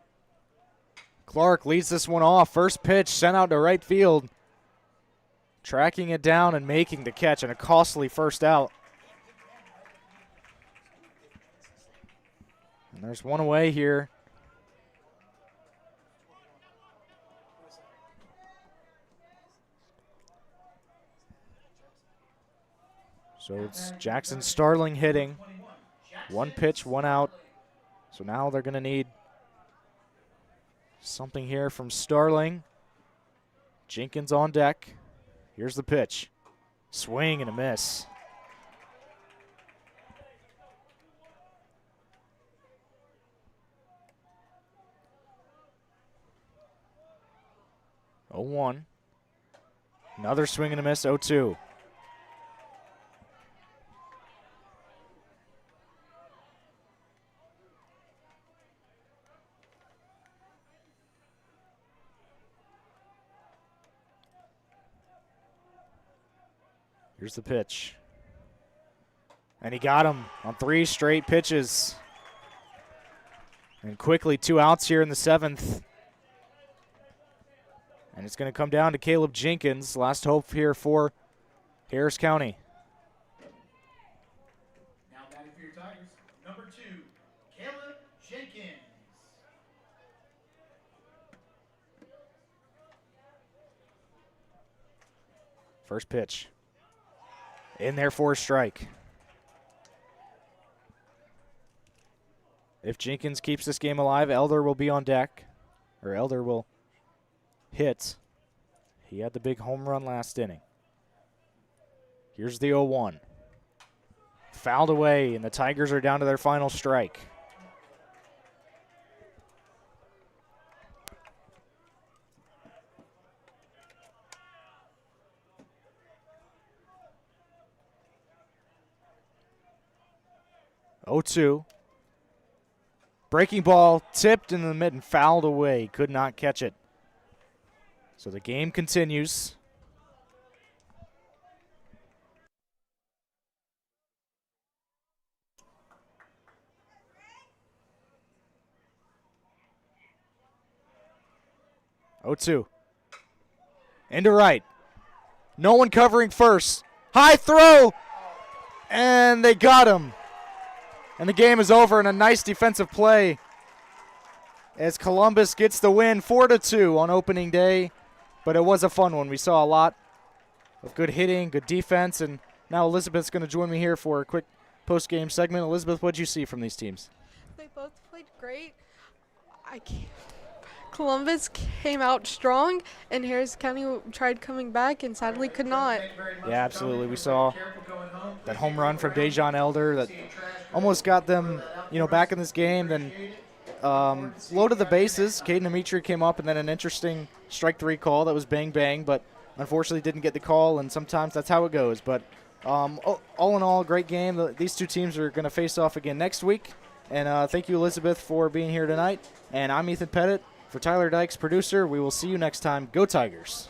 Clark leads this one off. First pitch sent out to right field. Tracking it down and making the catch, and a costly first out. And there's one away here. So it's Jackson Starling hitting. 1 pitch, 1 out. So now they're going to need something here from Starling. Jenkins on deck. Here's the pitch. Swing and a miss. Oh, 1. Another swing and a miss, 0-2. Here's the pitch. And he got him on 3 straight pitches. And quickly 2 outs here in the 7th. And it's going to come down to Caleb Jenkins. Last hope here for Harris County. Now batting for your Tigers, number 2, Caleb Jenkins. First pitch. In there for a strike. If Jenkins keeps this game alive, Elder will be on deck. Or Elder will hit. He had the big home run last inning. Here's the 0-1. Fouled away, and the Tigers are down to their final strike. Oh-2. Breaking ball tipped in the mid and fouled away. Could not catch it. So the game continues. Oh-2. Into right. No one covering first. High throw. And they got him. And the game is over in a nice defensive play as Columbus gets the win 4-2 on opening day. But it was a fun one. We saw a lot of good hitting, good defense, and now Elizabeth's going to join me here for a quick post-game segment. Elizabeth, what did you see from these teams? They both played great. Columbus came out strong, and Harris County tried coming back and sadly could not. Yeah, absolutely. We saw that home run from Dejan Elder that almost got them, back in this game. Then loaded the bases. Caden Dimitri came up, and then an interesting strike 3 call that was bang bang, but unfortunately didn't get the call. And sometimes that's how it goes. But all in all, great game. These two teams are going to face off again next week. And thank you, Elizabeth, for being here tonight. And I'm Ethan Pettit. For Tyler Dykes, producer, we will see you next time. Go Tigers.